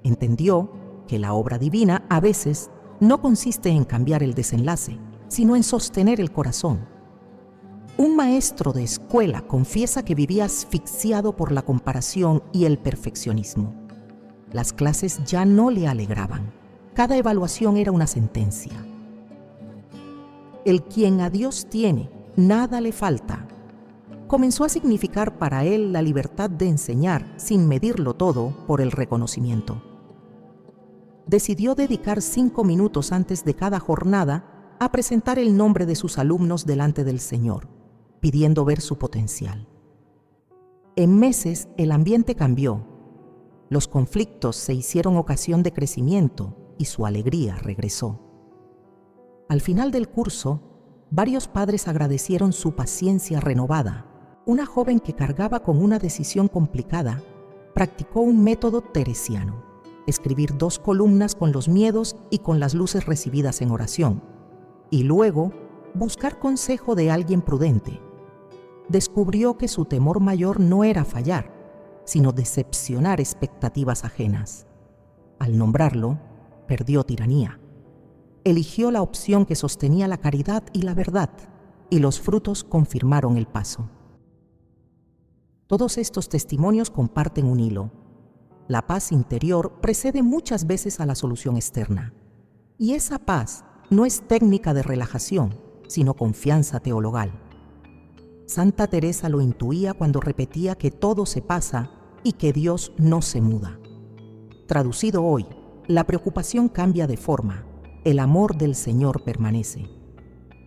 Entendió que la obra divina a veces no consiste en cambiar el desenlace, sino en sostener el corazón. Un maestro de escuela confiesa que vivía asfixiado por la comparación y el perfeccionismo. Las clases ya no le alegraban. Cada evaluación era una sentencia. El quien a Dios tiene, nada le falta, comenzó a significar para él la libertad de enseñar sin medirlo todo por el reconocimiento. Decidió dedicar 5 minutos antes de cada jornada a presentar el nombre de sus alumnos delante del Señor, pidiendo ver su potencial. En meses el ambiente cambió, los conflictos se hicieron ocasión de crecimiento y su alegría regresó. Al final del curso, varios padres agradecieron su paciencia renovada. Una joven que cargaba con una decisión complicada practicó un método teresiano: escribir 2 columnas con los miedos y con las luces recibidas en oración, y luego buscar consejo de alguien prudente. Descubrió que su temor mayor no era fallar, sino decepcionar expectativas ajenas. Al nombrarlo, perdió tiranía. Eligió la opción que sostenía la caridad y la verdad, y los frutos confirmaron el paso. Todos estos testimonios comparten un hilo. La paz interior precede muchas veces a la solución externa. Y esa paz no es técnica de relajación, sino confianza teologal. Santa Teresa lo intuía cuando repetía que todo se pasa y que Dios no se muda. Traducido hoy, la preocupación cambia de forma, el amor del Señor permanece.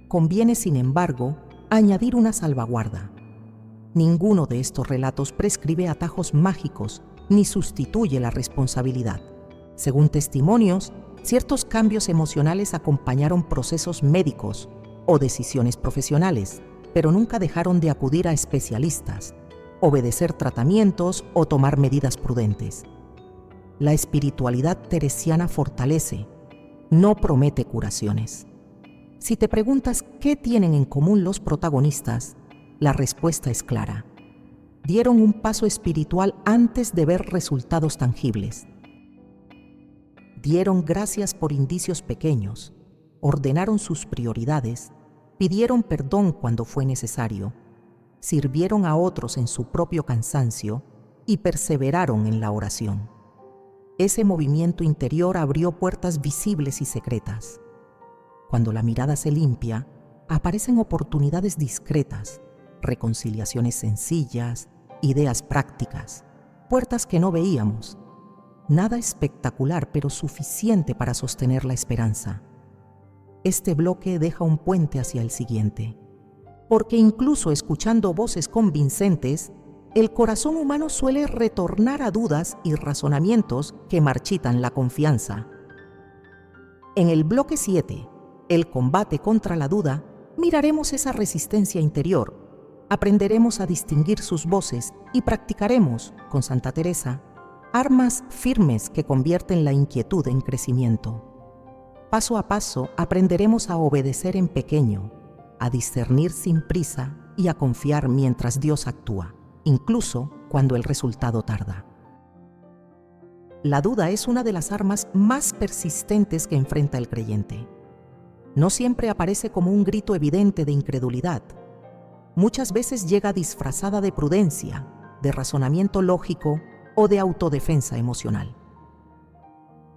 Conviene, sin embargo, añadir una salvaguarda. Ninguno de estos relatos prescribe atajos mágicos ni sustituye la responsabilidad. Según testimonios, ciertos cambios emocionales acompañaron procesos médicos o decisiones profesionales, pero nunca dejaron de acudir a especialistas, obedecer tratamientos o tomar medidas prudentes. La espiritualidad teresiana fortalece, no promete curaciones. Si te preguntas qué tienen en común los protagonistas, la respuesta es clara. Dieron un paso espiritual antes de ver resultados tangibles. Dieron gracias por indicios pequeños, ordenaron sus prioridades, pidieron perdón cuando fue necesario, sirvieron a otros en su propio cansancio y perseveraron en la oración. Ese movimiento interior abrió puertas visibles y secretas. Cuando la mirada se limpia, aparecen oportunidades discretas, reconciliaciones sencillas, ideas prácticas, puertas que no veíamos. Nada espectacular, pero suficiente para sostener la esperanza. Este bloque deja un puente hacia el siguiente, porque incluso escuchando voces convincentes, el corazón humano suele retornar a dudas y razonamientos que marchitan la confianza. En el bloque 7, el combate contra la duda, miraremos esa resistencia interior, aprenderemos a distinguir sus voces y practicaremos, con Santa Teresa, armas firmes que convierten la inquietud en crecimiento. Paso a paso aprenderemos a obedecer en pequeño, a discernir sin prisa y a confiar mientras Dios actúa, incluso cuando el resultado tarda. La duda es una de las armas más persistentes que enfrenta el creyente. No siempre aparece como un grito evidente de incredulidad. Muchas veces llega disfrazada de prudencia, de razonamiento lógico o de autodefensa emocional.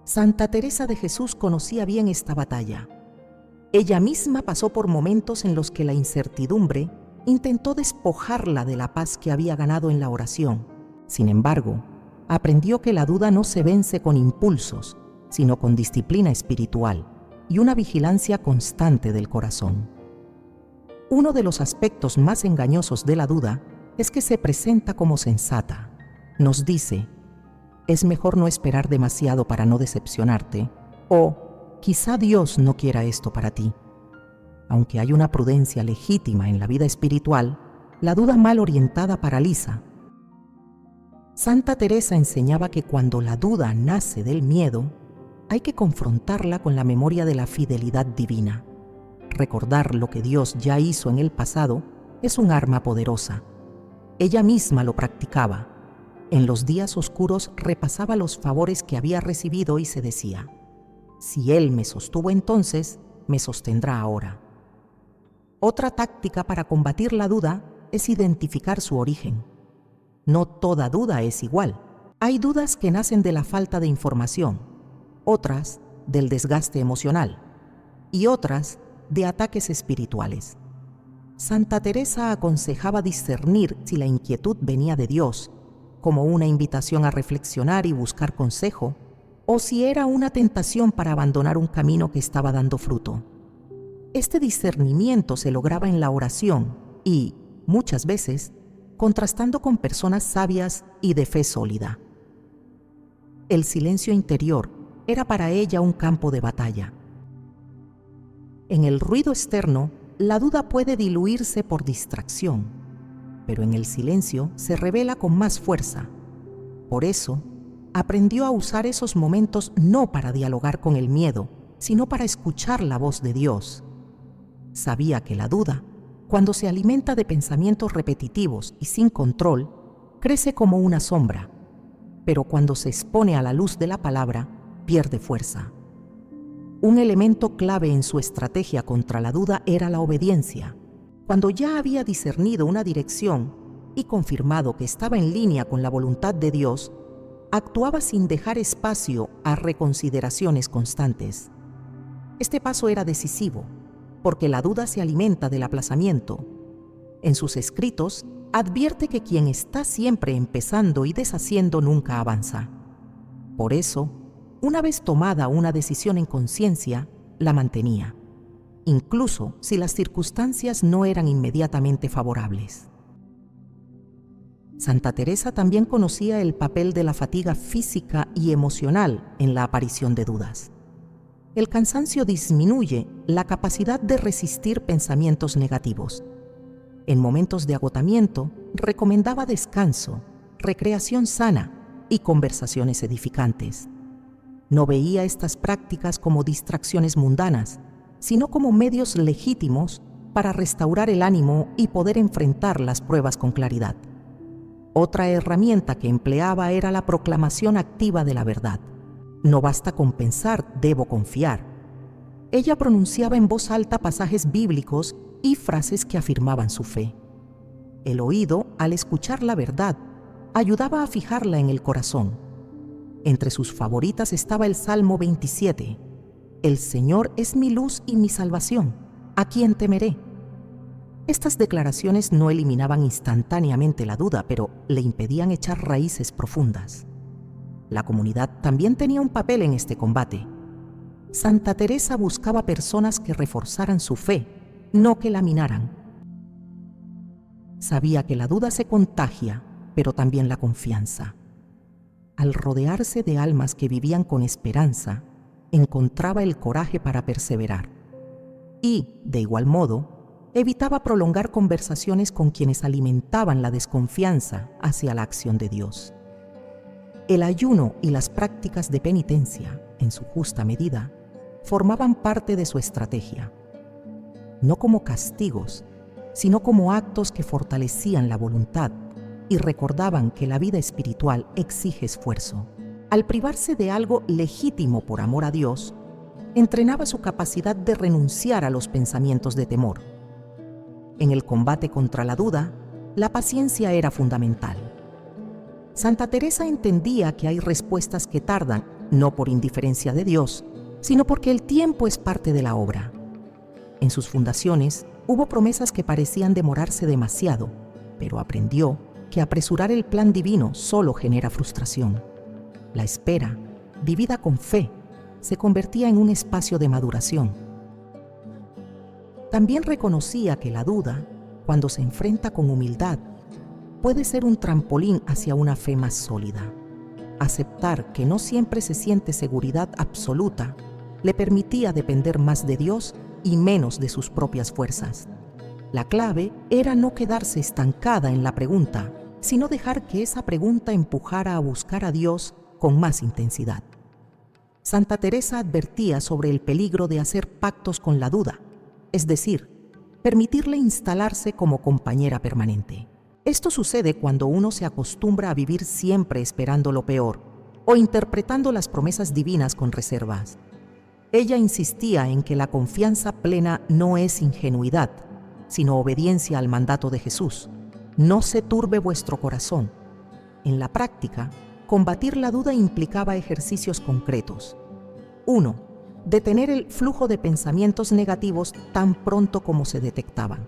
Santa Teresa de Jesús conocía bien esta batalla. Ella misma pasó por momentos en los que la incertidumbre intentó despojarla de la paz que había ganado en la oración. Sin embargo, aprendió que la duda no se vence con impulsos, sino con disciplina espiritual y una vigilancia constante del corazón. Uno de los aspectos más engañosos de la duda es que se presenta como sensata. Nos dice: es mejor no esperar demasiado para no decepcionarte, o quizá Dios no quiera esto para ti. Aunque hay una prudencia legítima en la vida espiritual, la duda mal orientada paraliza. Santa Teresa enseñaba que cuando la duda nace del miedo, hay que confrontarla con la memoria de la fidelidad divina. Recordar lo que Dios ya hizo en el pasado es un arma poderosa. Ella misma lo practicaba. En los días oscuros repasaba los favores que había recibido y se decía: si Él me sostuvo entonces, me sostendrá ahora. Otra táctica para combatir la duda es identificar su origen. No toda duda es igual. Hay dudas que nacen de la falta de información, otras del desgaste emocional y otras de ataques espirituales. Santa Teresa aconsejaba discernir si la inquietud venía de Dios, como una invitación a reflexionar y buscar consejo, o si era una tentación para abandonar un camino que estaba dando fruto. Este discernimiento se lograba en la oración y, muchas veces, contrastando con personas sabias y de fe sólida. El silencio interior era para ella un campo de batalla. En el ruido externo, la duda puede diluirse por distracción, pero en el silencio se revela con más fuerza. Por eso, aprendió a usar esos momentos no para dialogar con el miedo, sino para escuchar la voz de Dios. Sabía que la duda, cuando se alimenta de pensamientos repetitivos y sin control, crece como una sombra, pero cuando se expone a la luz de la palabra, pierde fuerza. Un elemento clave en su estrategia contra la duda era la obediencia. Cuando ya había discernido una dirección y confirmado que estaba en línea con la voluntad de Dios, actuaba sin dejar espacio a reconsideraciones constantes. Este paso era decisivo, porque la duda se alimenta del aplazamiento. En sus escritos, advierte que quien está siempre empezando y deshaciendo nunca avanza. Por eso, una vez tomada una decisión en conciencia, la mantenía, incluso si las circunstancias no eran inmediatamente favorables. Santa Teresa también conocía el papel de la fatiga física y emocional en la aparición de dudas. El cansancio disminuye la capacidad de resistir pensamientos negativos. En momentos de agotamiento, recomendaba descanso, recreación sana y conversaciones edificantes. No veía estas prácticas como distracciones mundanas, sino como medios legítimos para restaurar el ánimo y poder enfrentar las pruebas con claridad. Otra herramienta que empleaba era la proclamación activa de la verdad. No basta con pensar, debo confiar. Ella pronunciaba en voz alta pasajes bíblicos y frases que afirmaban su fe. El oído, al escuchar la verdad, ayudaba a fijarla en el corazón. Entre sus favoritas estaba el Salmo 27. El Señor es mi luz y mi salvación. ¿A quién temeré? Estas declaraciones no eliminaban instantáneamente la duda, pero le impedían echar raíces profundas. La comunidad también tenía un papel en este combate. Santa Teresa buscaba personas que reforzaran su fe, no que la minaran. Sabía que la duda se contagia, pero también la confianza. Al rodearse de almas que vivían con esperanza, encontraba el coraje para perseverar. Y, de igual modo, evitaba prolongar conversaciones con quienes alimentaban la desconfianza hacia la acción de Dios. El ayuno y las prácticas de penitencia, en su justa medida, formaban parte de su estrategia. No como castigos, sino como actos que fortalecían la voluntad y recordaban que la vida espiritual exige esfuerzo. Al privarse de algo legítimo por amor a Dios, entrenaba su capacidad de renunciar a los pensamientos de temor. En el combate contra la duda, la paciencia era fundamental. Santa Teresa entendía que hay respuestas que tardan, no por indiferencia de Dios, sino porque el tiempo es parte de la obra. En sus fundaciones hubo promesas que parecían demorarse demasiado, pero aprendió que apresurar el plan divino solo genera frustración. La espera, vivida con fe, se convertía en un espacio de maduración. También reconocía que la duda, cuando se enfrenta con humildad, puede ser un trampolín hacia una fe más sólida. Aceptar que no siempre se siente seguridad absoluta le permitía depender más de Dios y menos de sus propias fuerzas. La clave era no quedarse estancada en la pregunta, sino dejar que esa pregunta empujara a buscar a Dios con más intensidad. Santa Teresa advertía sobre el peligro de hacer pactos con la duda, es decir, permitirle instalarse como compañera permanente. Esto sucede cuando uno se acostumbra a vivir siempre esperando lo peor o interpretando las promesas divinas con reservas. Ella insistía en que la confianza plena no es ingenuidad, sino obediencia al mandato de Jesús. No se turbe vuestro corazón. En la práctica, combatir la duda implicaba ejercicios concretos. 1. Detener el flujo de pensamientos negativos tan pronto como se detectaban.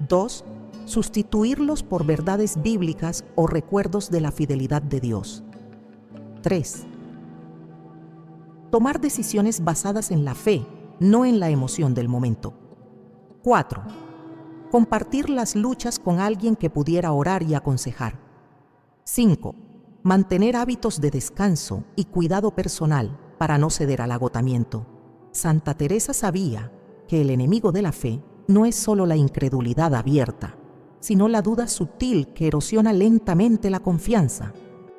2. Sustituirlos por verdades bíblicas o recuerdos de la fidelidad de Dios. 3. Tomar decisiones basadas en la fe, no en la emoción del momento. 4. Compartir las luchas con alguien que pudiera orar y aconsejar. 5. Mantener hábitos de descanso y cuidado personal para no ceder al agotamiento. Santa Teresa sabía que el enemigo de la fe no es solo la incredulidad abierta, sino la duda sutil que erosiona lentamente la confianza.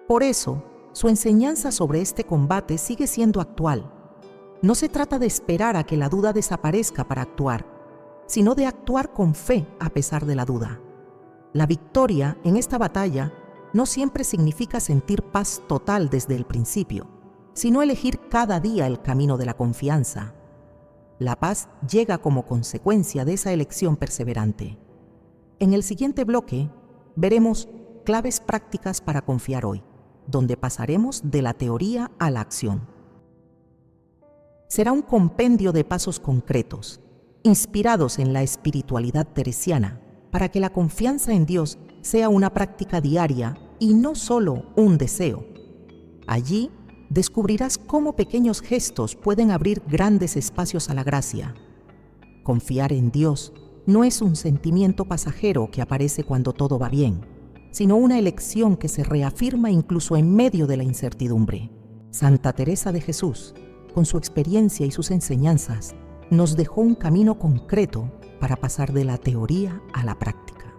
Por eso, su enseñanza sobre este combate sigue siendo actual. No se trata de esperar a que la duda desaparezca para actuar, sino de actuar con fe a pesar de la duda. La victoria en esta batalla no siempre significa sentir paz total desde el principio, sino elegir cada día el camino de la confianza. La paz llega como consecuencia de esa elección perseverante. En el siguiente bloque veremos claves prácticas para confiar hoy, donde pasaremos de la teoría a la acción. Será un compendio de pasos concretos, inspirados en la espiritualidad teresiana, para que la confianza en Dios sea una práctica diaria y no solo un deseo. Allí descubrirás cómo pequeños gestos pueden abrir grandes espacios a la gracia. Confiar en Dios no es un sentimiento pasajero que aparece cuando todo va bien, sino una elección que se reafirma incluso en medio de la incertidumbre. Santa Teresa de Jesús, con su experiencia y sus enseñanzas, nos dejó un camino concreto para pasar de la teoría a la práctica.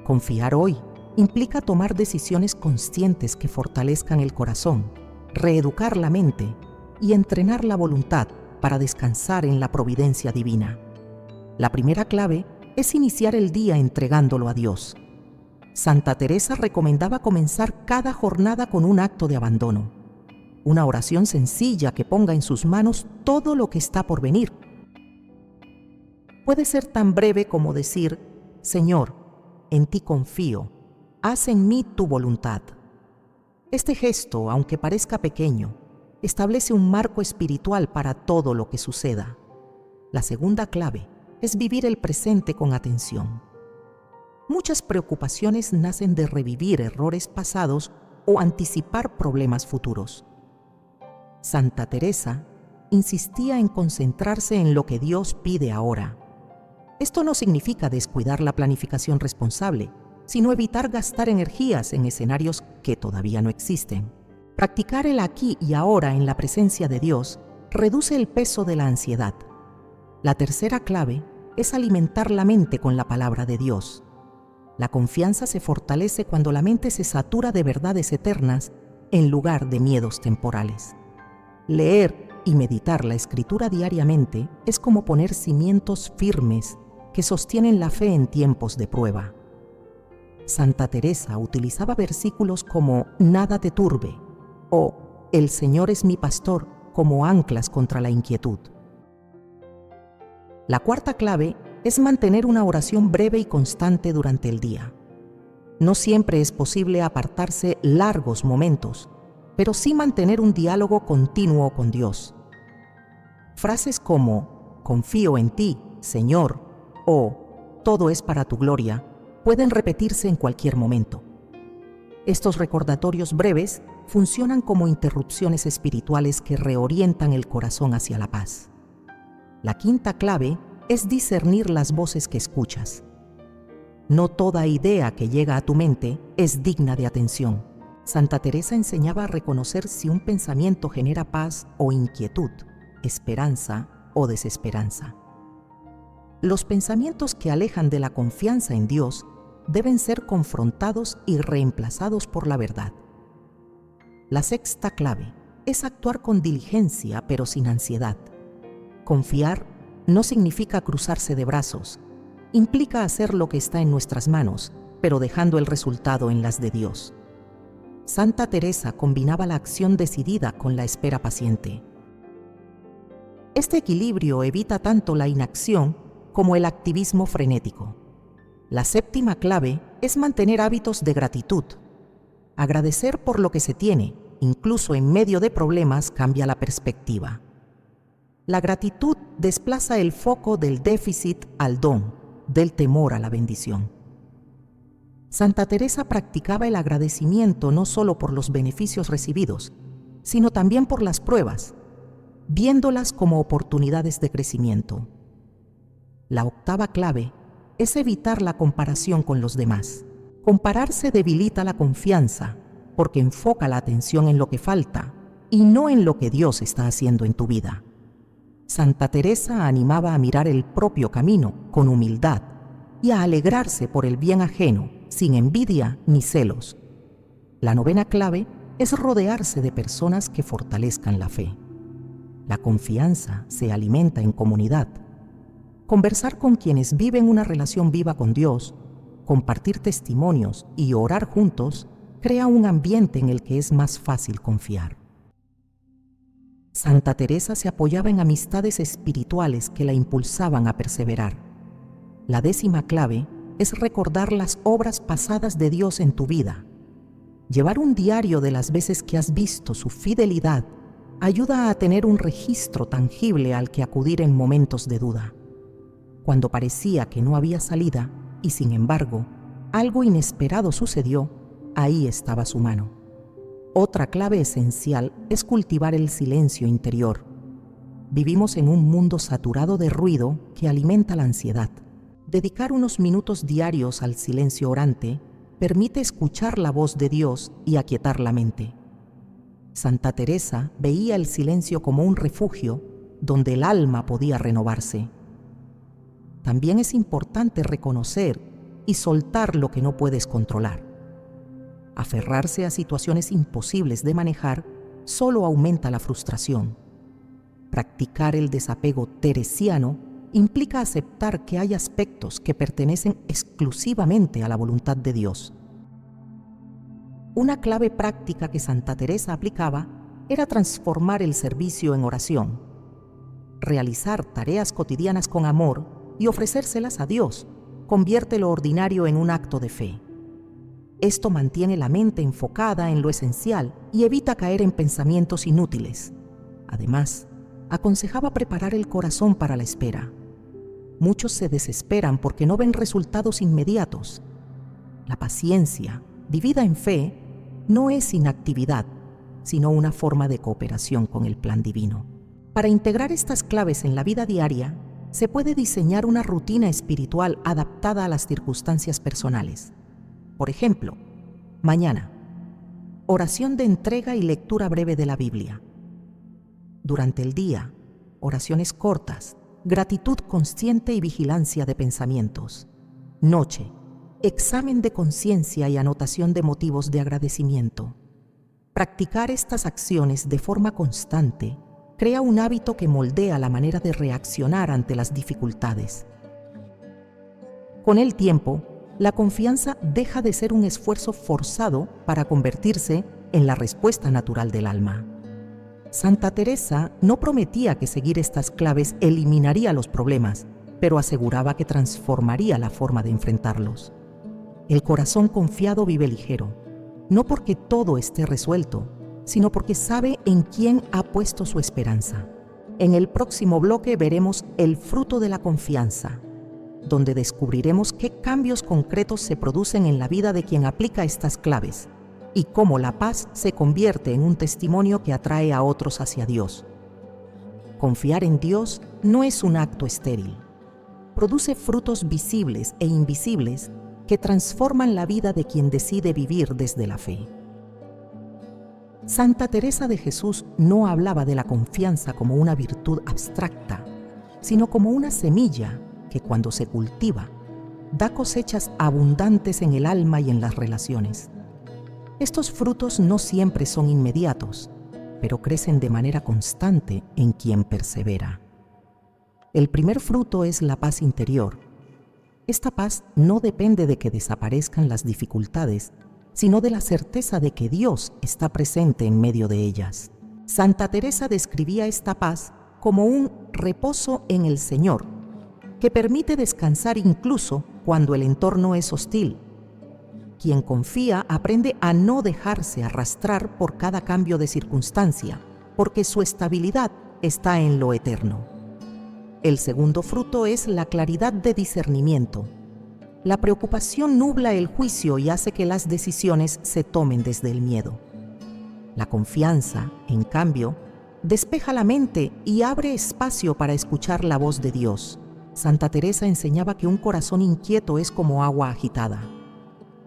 Confiar hoy implica tomar decisiones conscientes que fortalezcan el corazón, reeducar la mente y entrenar la voluntad para descansar en la providencia divina. La primera clave es iniciar el día entregándolo a Dios. Santa Teresa recomendaba comenzar cada jornada con un acto de abandono, una oración sencilla que ponga en sus manos todo lo que está por venir. Puede ser tan breve como decir: Señor, en ti confío, haz en mí tu voluntad. Este gesto, aunque parezca pequeño, establece un marco espiritual para todo lo que suceda. La segunda clave es vivir el presente con atención. Muchas preocupaciones nacen de revivir errores pasados o anticipar problemas futuros. Santa Teresa insistía en concentrarse en lo que Dios pide ahora. Esto no significa descuidar la planificación responsable, sino evitar gastar energías en escenarios que todavía no existen. Practicar el aquí y ahora en la presencia de Dios reduce el peso de la ansiedad. La tercera clave es alimentar la mente con la palabra de Dios. La confianza se fortalece cuando la mente se satura de verdades eternas en lugar de miedos temporales. Leer y meditar la Escritura diariamente es como poner cimientos firmes que sostienen la fe en tiempos de prueba. Santa Teresa utilizaba versículos como «Nada te turbe» o «El Señor es mi pastor» como anclas contra la inquietud. La cuarta clave es mantener una oración breve y constante durante el día. No siempre es posible apartarse largos momentos, pero sí mantener un diálogo continuo con Dios. Frases como «Confío en ti, Señor» o «Todo es para tu gloria» pueden repetirse en cualquier momento. Estos recordatorios breves funcionan como interrupciones espirituales que reorientan el corazón hacia la paz. La quinta clave es discernir las voces que escuchas. No toda idea que llega a tu mente es digna de atención. Santa Teresa enseñaba a reconocer si un pensamiento genera paz o inquietud, esperanza o desesperanza. Los pensamientos que alejan de la confianza en Dios deben ser confrontados y reemplazados por la verdad. La sexta clave es actuar con diligencia pero sin ansiedad. Confiar no significa cruzarse de brazos, implica hacer lo que está en nuestras manos, pero dejando el resultado en las de Dios. Santa Teresa combinaba la acción decidida con la espera paciente. Este equilibrio evita tanto la inacción como el activismo frenético. La séptima clave es mantener hábitos de gratitud. Agradecer por lo que se tiene, incluso en medio de problemas, cambia la perspectiva. La gratitud desplaza el foco del déficit al don, del temor a la bendición. Santa Teresa practicaba el agradecimiento no solo por los beneficios recibidos, sino también por las pruebas, viéndolas como oportunidades de crecimiento. La octava clave es evitar la comparación con los demás. Compararse debilita la confianza porque enfoca la atención en lo que falta y no en lo que Dios está haciendo en tu vida. Santa Teresa animaba a mirar el propio camino con humildad y a alegrarse por el bien ajeno, sin envidia ni celos. La novena clave es rodearse de personas que fortalezcan la fe. La confianza se alimenta en comunidad. Conversar con quienes viven una relación viva con Dios, compartir testimonios y orar juntos crea un ambiente en el que es más fácil confiar. Santa Teresa se apoyaba en amistades espirituales que la impulsaban a perseverar. La décima clave es recordar las obras pasadas de Dios en tu vida. Llevar un diario de las veces que has visto su fidelidad ayuda a tener un registro tangible al que acudir en momentos de duda. Cuando parecía que no había salida y, sin embargo, algo inesperado sucedió, ahí estaba su mano. Otra clave esencial es cultivar el silencio interior. Vivimos en un mundo saturado de ruido que alimenta la ansiedad. Dedicar unos minutos diarios al silencio orante permite escuchar la voz de Dios y aquietar la mente. Santa Teresa veía el silencio como un refugio donde el alma podía renovarse. También es importante reconocer y soltar lo que no puedes controlar. Aferrarse a situaciones imposibles de manejar solo aumenta la frustración. Practicar el desapego teresiano implica aceptar que hay aspectos que pertenecen exclusivamente a la voluntad de Dios. Una clave práctica que Santa Teresa aplicaba era transformar el servicio en oración. Realizar tareas cotidianas con amor y ofrecérselas a Dios convierte lo ordinario en un acto de fe. Esto mantiene la mente enfocada en lo esencial y evita caer en pensamientos inútiles. Además, aconsejaba preparar el corazón para la espera. Muchos se desesperan porque no ven resultados inmediatos. La paciencia, vivida en fe, no es inactividad, sino una forma de cooperación con el plan divino. Para integrar estas claves en la vida diaria, se puede diseñar una rutina espiritual adaptada a las circunstancias personales. Por ejemplo, mañana, oración de entrega y lectura breve de la Biblia. Durante el día, oraciones cortas, gratitud consciente y vigilancia de pensamientos. Noche, examen de conciencia y anotación de motivos de agradecimiento. Practicar estas acciones de forma constante crea un hábito que moldea la manera de reaccionar ante las dificultades. Con el tiempo, la confianza deja de ser un esfuerzo forzado para convertirse en la respuesta natural del alma. Santa Teresa no prometía que seguir estas claves eliminaría los problemas, pero aseguraba que transformaría la forma de enfrentarlos. El corazón confiado vive ligero, no porque todo esté resuelto, sino porque sabe en quién ha puesto su esperanza. En el próximo bloque veremos el fruto de la confianza, donde descubriremos qué cambios concretos se producen en la vida de quien aplica estas claves y cómo la paz se convierte en un testimonio que atrae a otros hacia Dios. Confiar en Dios no es un acto estéril. Produce frutos visibles e invisibles que transforman la vida de quien decide vivir desde la fe. Santa Teresa de Jesús no hablaba de la confianza como una virtud abstracta, sino como una semilla que cuando se cultiva, da cosechas abundantes en el alma y en las relaciones. Estos frutos no siempre son inmediatos, pero crecen de manera constante en quien persevera. El primer fruto es la paz interior. Esta paz no depende de que desaparezcan las dificultades, sino de la certeza de que Dios está presente en medio de ellas. Santa Teresa describía esta paz como un reposo en el Señor, que permite descansar incluso cuando el entorno es hostil. Quien confía aprende a no dejarse arrastrar por cada cambio de circunstancia, porque su estabilidad está en lo eterno. El segundo fruto es la claridad de discernimiento. La preocupación nubla el juicio y hace que las decisiones se tomen desde el miedo. La confianza, en cambio, despeja la mente y abre espacio para escuchar la voz de Dios. Santa Teresa enseñaba que un corazón inquieto es como agua agitada.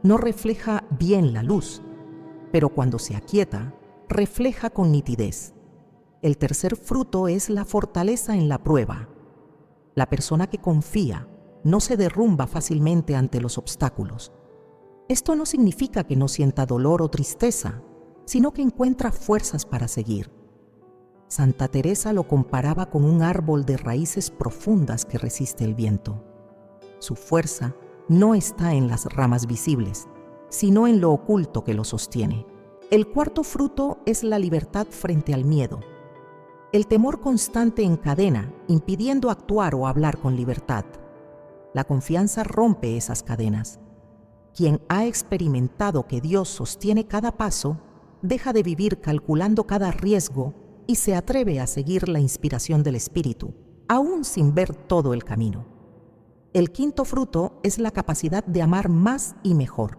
No refleja bien la luz, pero cuando se aquieta, refleja con nitidez. El tercer fruto es la fortaleza en la prueba. La persona que confía no se derrumba fácilmente ante los obstáculos. Esto no significa que no sienta dolor o tristeza, sino que encuentra fuerzas para seguir. Santa Teresa lo comparaba con un árbol de raíces profundas que resiste el viento. Su fuerza no está en las ramas visibles, sino en lo oculto que lo sostiene. El cuarto fruto es la libertad frente al miedo. El temor constante encadena, impidiendo actuar o hablar con libertad. La confianza rompe esas cadenas. Quien ha experimentado que Dios sostiene cada paso, deja de vivir calculando cada riesgo y se atreve a seguir la inspiración del Espíritu, aún sin ver todo el camino. El quinto fruto es la capacidad de amar más y mejor.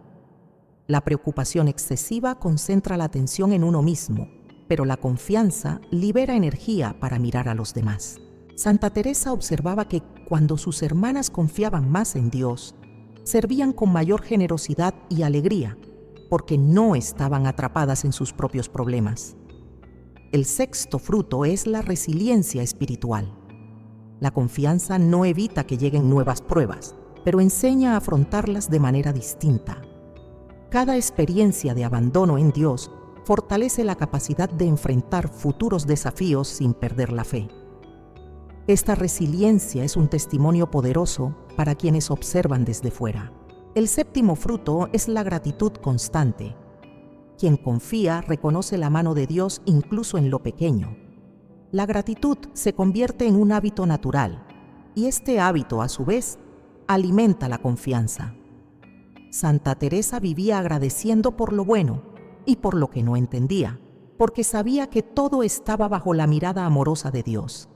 La preocupación excesiva concentra la atención en uno mismo, pero la confianza libera energía para mirar a los demás. Santa Teresa observaba que cuando sus hermanas confiaban más en Dios, servían con mayor generosidad y alegría, porque no estaban atrapadas en sus propios problemas. El sexto fruto es la resiliencia espiritual. La confianza no evita que lleguen nuevas pruebas, pero enseña a afrontarlas de manera distinta. Cada experiencia de abandono en Dios fortalece la capacidad de enfrentar futuros desafíos sin perder la fe. Esta resiliencia es un testimonio poderoso para quienes observan desde fuera. El séptimo fruto es la gratitud constante. Quien confía reconoce la mano de Dios incluso en lo pequeño. La gratitud se convierte en un hábito natural, y este hábito, a su vez, alimenta la confianza. Santa Teresa vivía agradeciendo por lo bueno y por lo que no entendía, porque sabía que todo estaba bajo la mirada amorosa de Dios.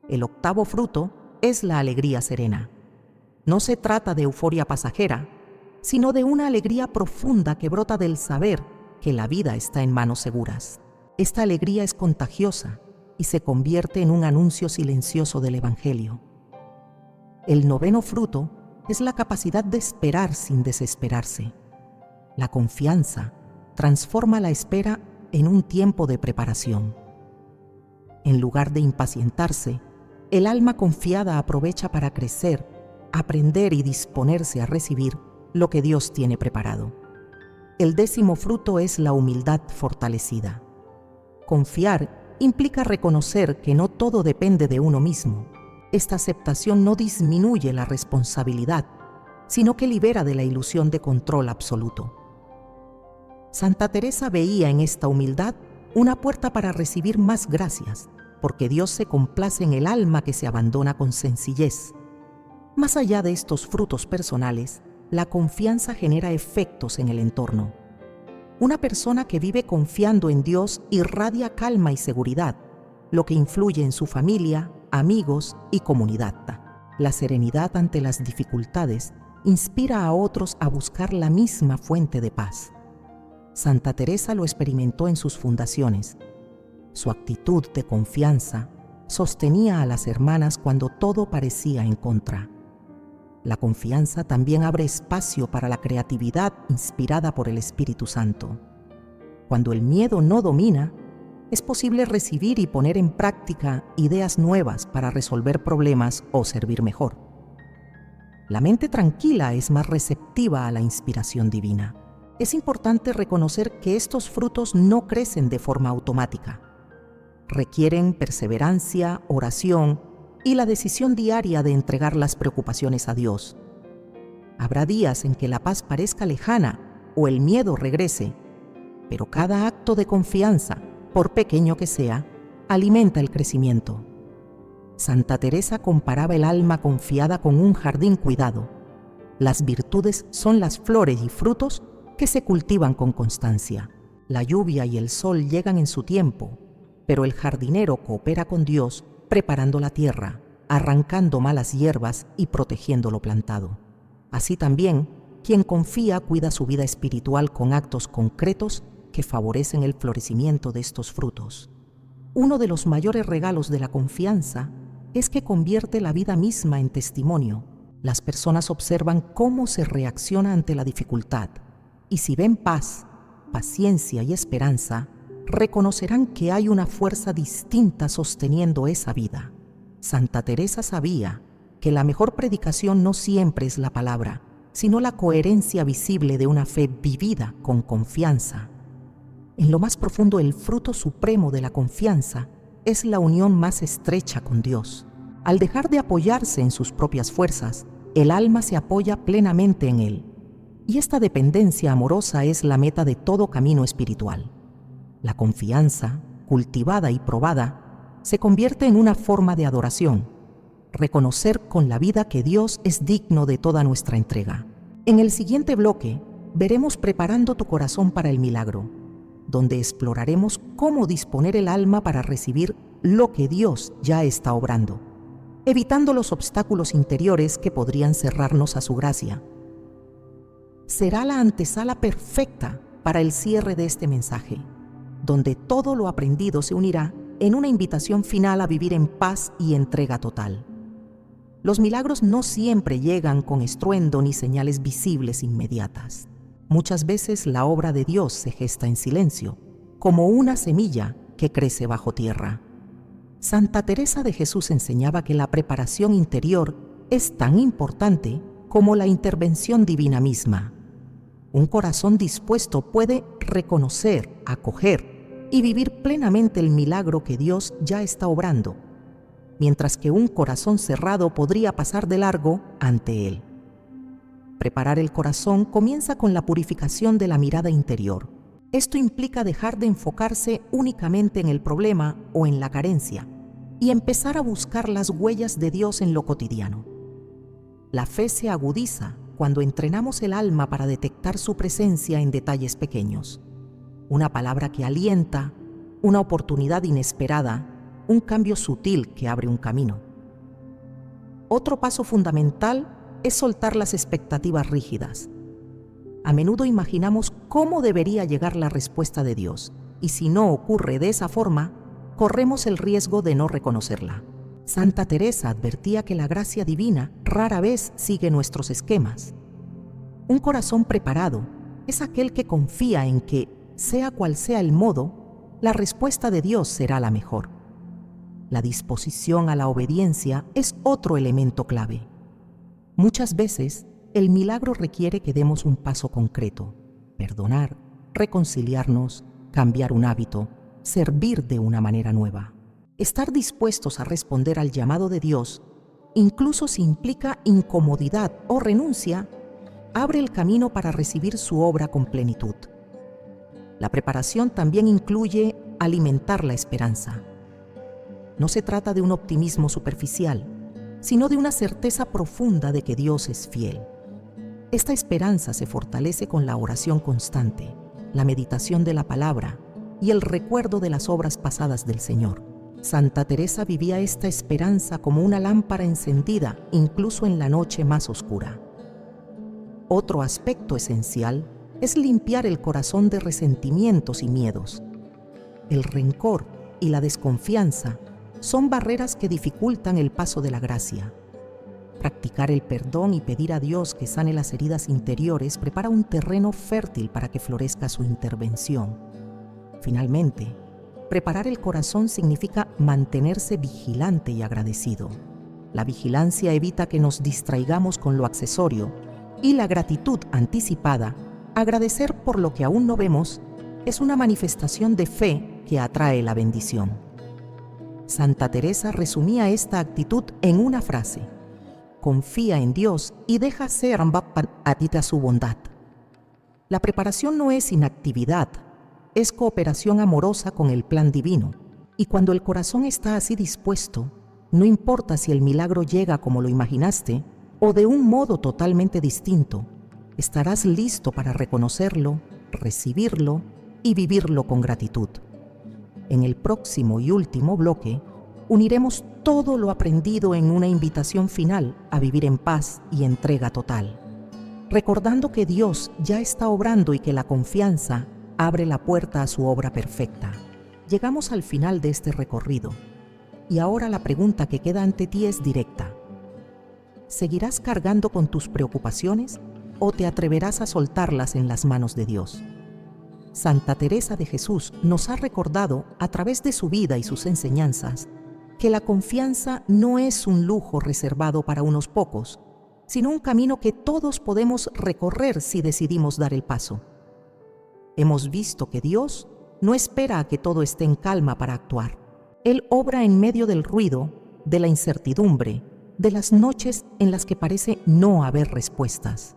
El octavo fruto es la alegría serena. No se trata de euforia pasajera, sino de una alegría profunda que brota del saber que la vida está en manos seguras. Esta alegría es contagiosa y se convierte en un anuncio silencioso del Evangelio. El noveno fruto es la capacidad de esperar sin desesperarse. La confianza transforma la espera en un tiempo de preparación. En lugar de impacientarse, el alma confiada aprovecha para crecer, aprender y disponerse a recibir lo que Dios tiene preparado. El décimo fruto es la humildad fortalecida. Confiar implica reconocer que no todo depende de uno mismo. Esta aceptación no disminuye la responsabilidad, sino que libera de la ilusión de control absoluto. Santa Teresa veía en esta humildad una puerta para recibir más gracias, porque Dios se complace en el alma que se abandona con sencillez. Más allá de estos frutos personales, la confianza genera efectos en el entorno. Una persona que vive confiando en Dios irradia calma y seguridad, lo que influye en su familia, amigos y comunidad. La serenidad ante las dificultades inspira a otros a buscar la misma fuente de paz. Santa Teresa lo experimentó en sus fundaciones. Su actitud de confianza sostenía a las hermanas cuando todo parecía en contra. La confianza también abre espacio para la creatividad inspirada por el Espíritu Santo. Cuando el miedo no domina, es posible recibir y poner en práctica ideas nuevas para resolver problemas o servir mejor. La mente tranquila es más receptiva a la inspiración divina. Es importante reconocer que estos frutos no crecen de forma automática. Requieren perseverancia, oración y la decisión diaria de entregar las preocupaciones a Dios. Habrá días en que la paz parezca lejana o el miedo regrese, pero cada acto de confianza, por pequeño que sea, alimenta el crecimiento. Santa Teresa comparaba el alma confiada con un jardín cuidado. Las virtudes son las flores y frutos que se cultivan con constancia. La lluvia y el sol llegan en su tiempo, pero el jardinero coopera con Dios preparando la tierra, arrancando malas hierbas y protegiendo lo plantado. Así también, quien confía cuida su vida espiritual con actos concretos que favorecen el florecimiento de estos frutos. Uno de los mayores regalos de la confianza es que convierte la vida misma en testimonio. Las personas observan cómo se reacciona ante la dificultad, y si ven paz, paciencia y esperanza, reconocerán que hay una fuerza distinta sosteniendo esa vida. Santa Teresa sabía que la mejor predicación no siempre es la palabra, sino la coherencia visible de una fe vivida con confianza. En lo más profundo, el fruto supremo de la confianza es la unión más estrecha con Dios. Al dejar de apoyarse en sus propias fuerzas, el alma se apoya plenamente en Él. Y esta dependencia amorosa es la meta de todo camino espiritual. La confianza, cultivada y probada, se convierte en una forma de adoración, reconocer con la vida que Dios es digno de toda nuestra entrega. En el siguiente bloque, veremos Preparando tu corazón para el milagro, donde exploraremos cómo disponer el alma para recibir lo que Dios ya está obrando, evitando los obstáculos interiores que podrían cerrarnos a su gracia. Será la antesala perfecta para el cierre de este mensaje, donde todo lo aprendido se unirá en una invitación final a vivir en paz y entrega total. Los milagros no siempre llegan con estruendo ni señales visibles inmediatas. Muchas veces la obra de Dios se gesta en silencio, como una semilla que crece bajo tierra. Santa Teresa de Jesús enseñaba que la preparación interior es tan importante como la intervención divina misma. Un corazón dispuesto puede reconocer, acoger y vivir plenamente el milagro que Dios ya está obrando, mientras que un corazón cerrado podría pasar de largo ante Él. Preparar el corazón comienza con la purificación de la mirada interior. Esto implica dejar de enfocarse únicamente en el problema o en la carencia y empezar a buscar las huellas de Dios en lo cotidiano. La fe se agudiza cuando entrenamos el alma para detectar su presencia en detalles pequeños. Una palabra que alienta, una oportunidad inesperada, un cambio sutil que abre un camino. Otro paso fundamental es soltar las expectativas rígidas. A menudo imaginamos cómo debería llegar la respuesta de Dios, y si no ocurre de esa forma, corremos el riesgo de no reconocerla. Santa Teresa advertía que la gracia divina rara vez sigue nuestros esquemas. Un corazón preparado es aquel que confía en que, sea cual sea el modo, la respuesta de Dios será la mejor. La disposición a la obediencia es otro elemento clave. Muchas veces, el milagro requiere que demos un paso concreto: perdonar, reconciliarnos, cambiar un hábito, servir de una manera nueva. Estar dispuestos a responder al llamado de Dios, incluso si implica incomodidad o renuncia, abre el camino para recibir su obra con plenitud. La preparación también incluye alimentar la esperanza. No se trata de un optimismo superficial, sino de una certeza profunda de que Dios es fiel. Esta esperanza se fortalece con la oración constante, la meditación de la palabra y el recuerdo de las obras pasadas del Señor. Santa Teresa vivía esta esperanza como una lámpara encendida, incluso en la noche más oscura. Otro aspecto esencial es limpiar el corazón de resentimientos y miedos. El rencor y la desconfianza son barreras que dificultan el paso de la gracia. Practicar el perdón y pedir a Dios que sane las heridas interiores prepara un terreno fértil para que florezca su intervención. Finalmente, preparar el corazón significa mantenerse vigilante y agradecido. La vigilancia evita que nos distraigamos con lo accesorio, y la gratitud anticipada, agradecer por lo que aún no vemos, es una manifestación de fe que atrae la bendición. Santa Teresa resumía esta actitud en una frase: confía en Dios y deja ser a ti su bondad. La preparación no es inactividad, es cooperación amorosa con el plan divino. Y cuando el corazón está así dispuesto, no importa si el milagro llega como lo imaginaste o de un modo totalmente distinto, estarás listo para reconocerlo, recibirlo y vivirlo con gratitud. En el próximo y último bloque, uniremos todo lo aprendido en una invitación final a vivir en paz y entrega total, recordando que Dios ya está obrando y que la confianza abre la puerta a su obra perfecta. Llegamos al final de este recorrido, y ahora la pregunta que queda ante ti es directa. ¿Seguirás cargando con tus preocupaciones o te atreverás a soltarlas en las manos de Dios? Santa Teresa de Jesús nos ha recordado, a través de su vida y sus enseñanzas, que la confianza no es un lujo reservado para unos pocos, sino un camino que todos podemos recorrer si decidimos dar el paso. Hemos visto que Dios no espera a que todo esté en calma para actuar. Él obra en medio del ruido, de la incertidumbre, de las noches en las que parece no haber respuestas.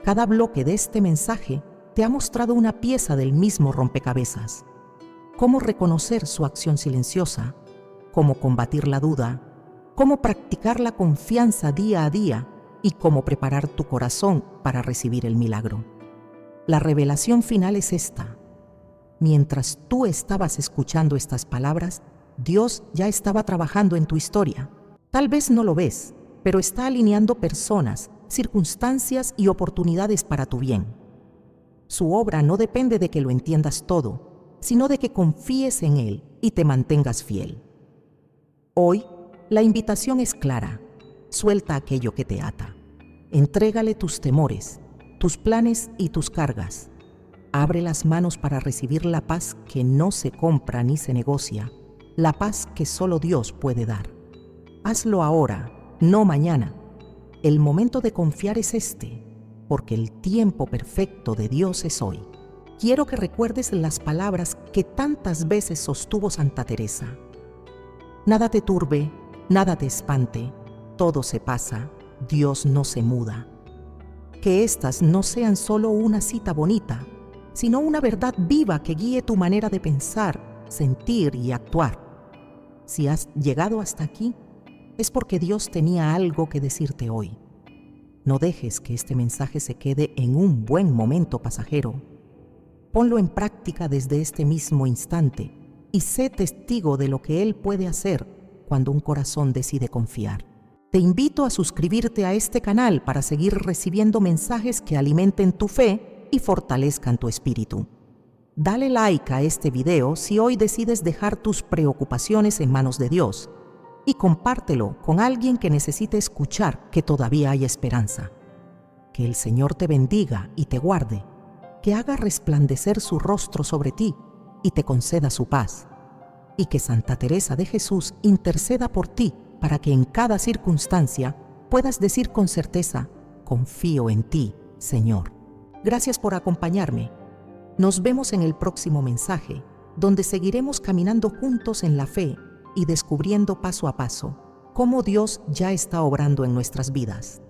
Cada bloque de este mensaje te ha mostrado una pieza del mismo rompecabezas. Cómo reconocer su acción silenciosa, cómo combatir la duda, cómo practicar la confianza día a día y cómo preparar tu corazón para recibir el milagro. La revelación final es esta: mientras tú estabas escuchando estas palabras, Dios ya estaba trabajando en tu historia. Tal vez no lo ves, pero está alineando personas, circunstancias y oportunidades para tu bien. Su obra no depende de que lo entiendas todo, sino de que confíes en Él y te mantengas fiel. Hoy, la invitación es clara: suelta aquello que te ata. Entrégale tus temores, tus planes y tus cargas. Abre las manos para recibir la paz que no se compra ni se negocia, la paz que solo Dios puede dar. Hazlo ahora, no mañana. El momento de confiar es este, porque el tiempo perfecto de Dios es hoy. Quiero que recuerdes las palabras que tantas veces sostuvo Santa Teresa: nada te turbe, nada te espante, todo se pasa, Dios no se muda. Que estas no sean solo una cita bonita, sino una verdad viva que guíe tu manera de pensar, sentir y actuar. Si has llegado hasta aquí, es porque Dios tenía algo que decirte hoy. No dejes que este mensaje se quede en un buen momento pasajero. Ponlo en práctica desde este mismo instante y sé testigo de lo que Él puede hacer cuando un corazón decide confiar. Te invito a suscribirte a este canal para seguir recibiendo mensajes que alimenten tu fe y fortalezcan tu espíritu. Dale like a este video si hoy decides dejar tus preocupaciones en manos de Dios y compártelo con alguien que necesite escuchar que todavía hay esperanza. Que el Señor te bendiga y te guarde, que haga resplandecer su rostro sobre ti y te conceda su paz, y que Santa Teresa de Jesús interceda por ti para que en cada circunstancia puedas decir con certeza: confío en ti, Señor. Gracias por acompañarme. Nos vemos en el próximo mensaje, donde seguiremos caminando juntos en la fe y descubriendo paso a paso cómo Dios ya está obrando en nuestras vidas.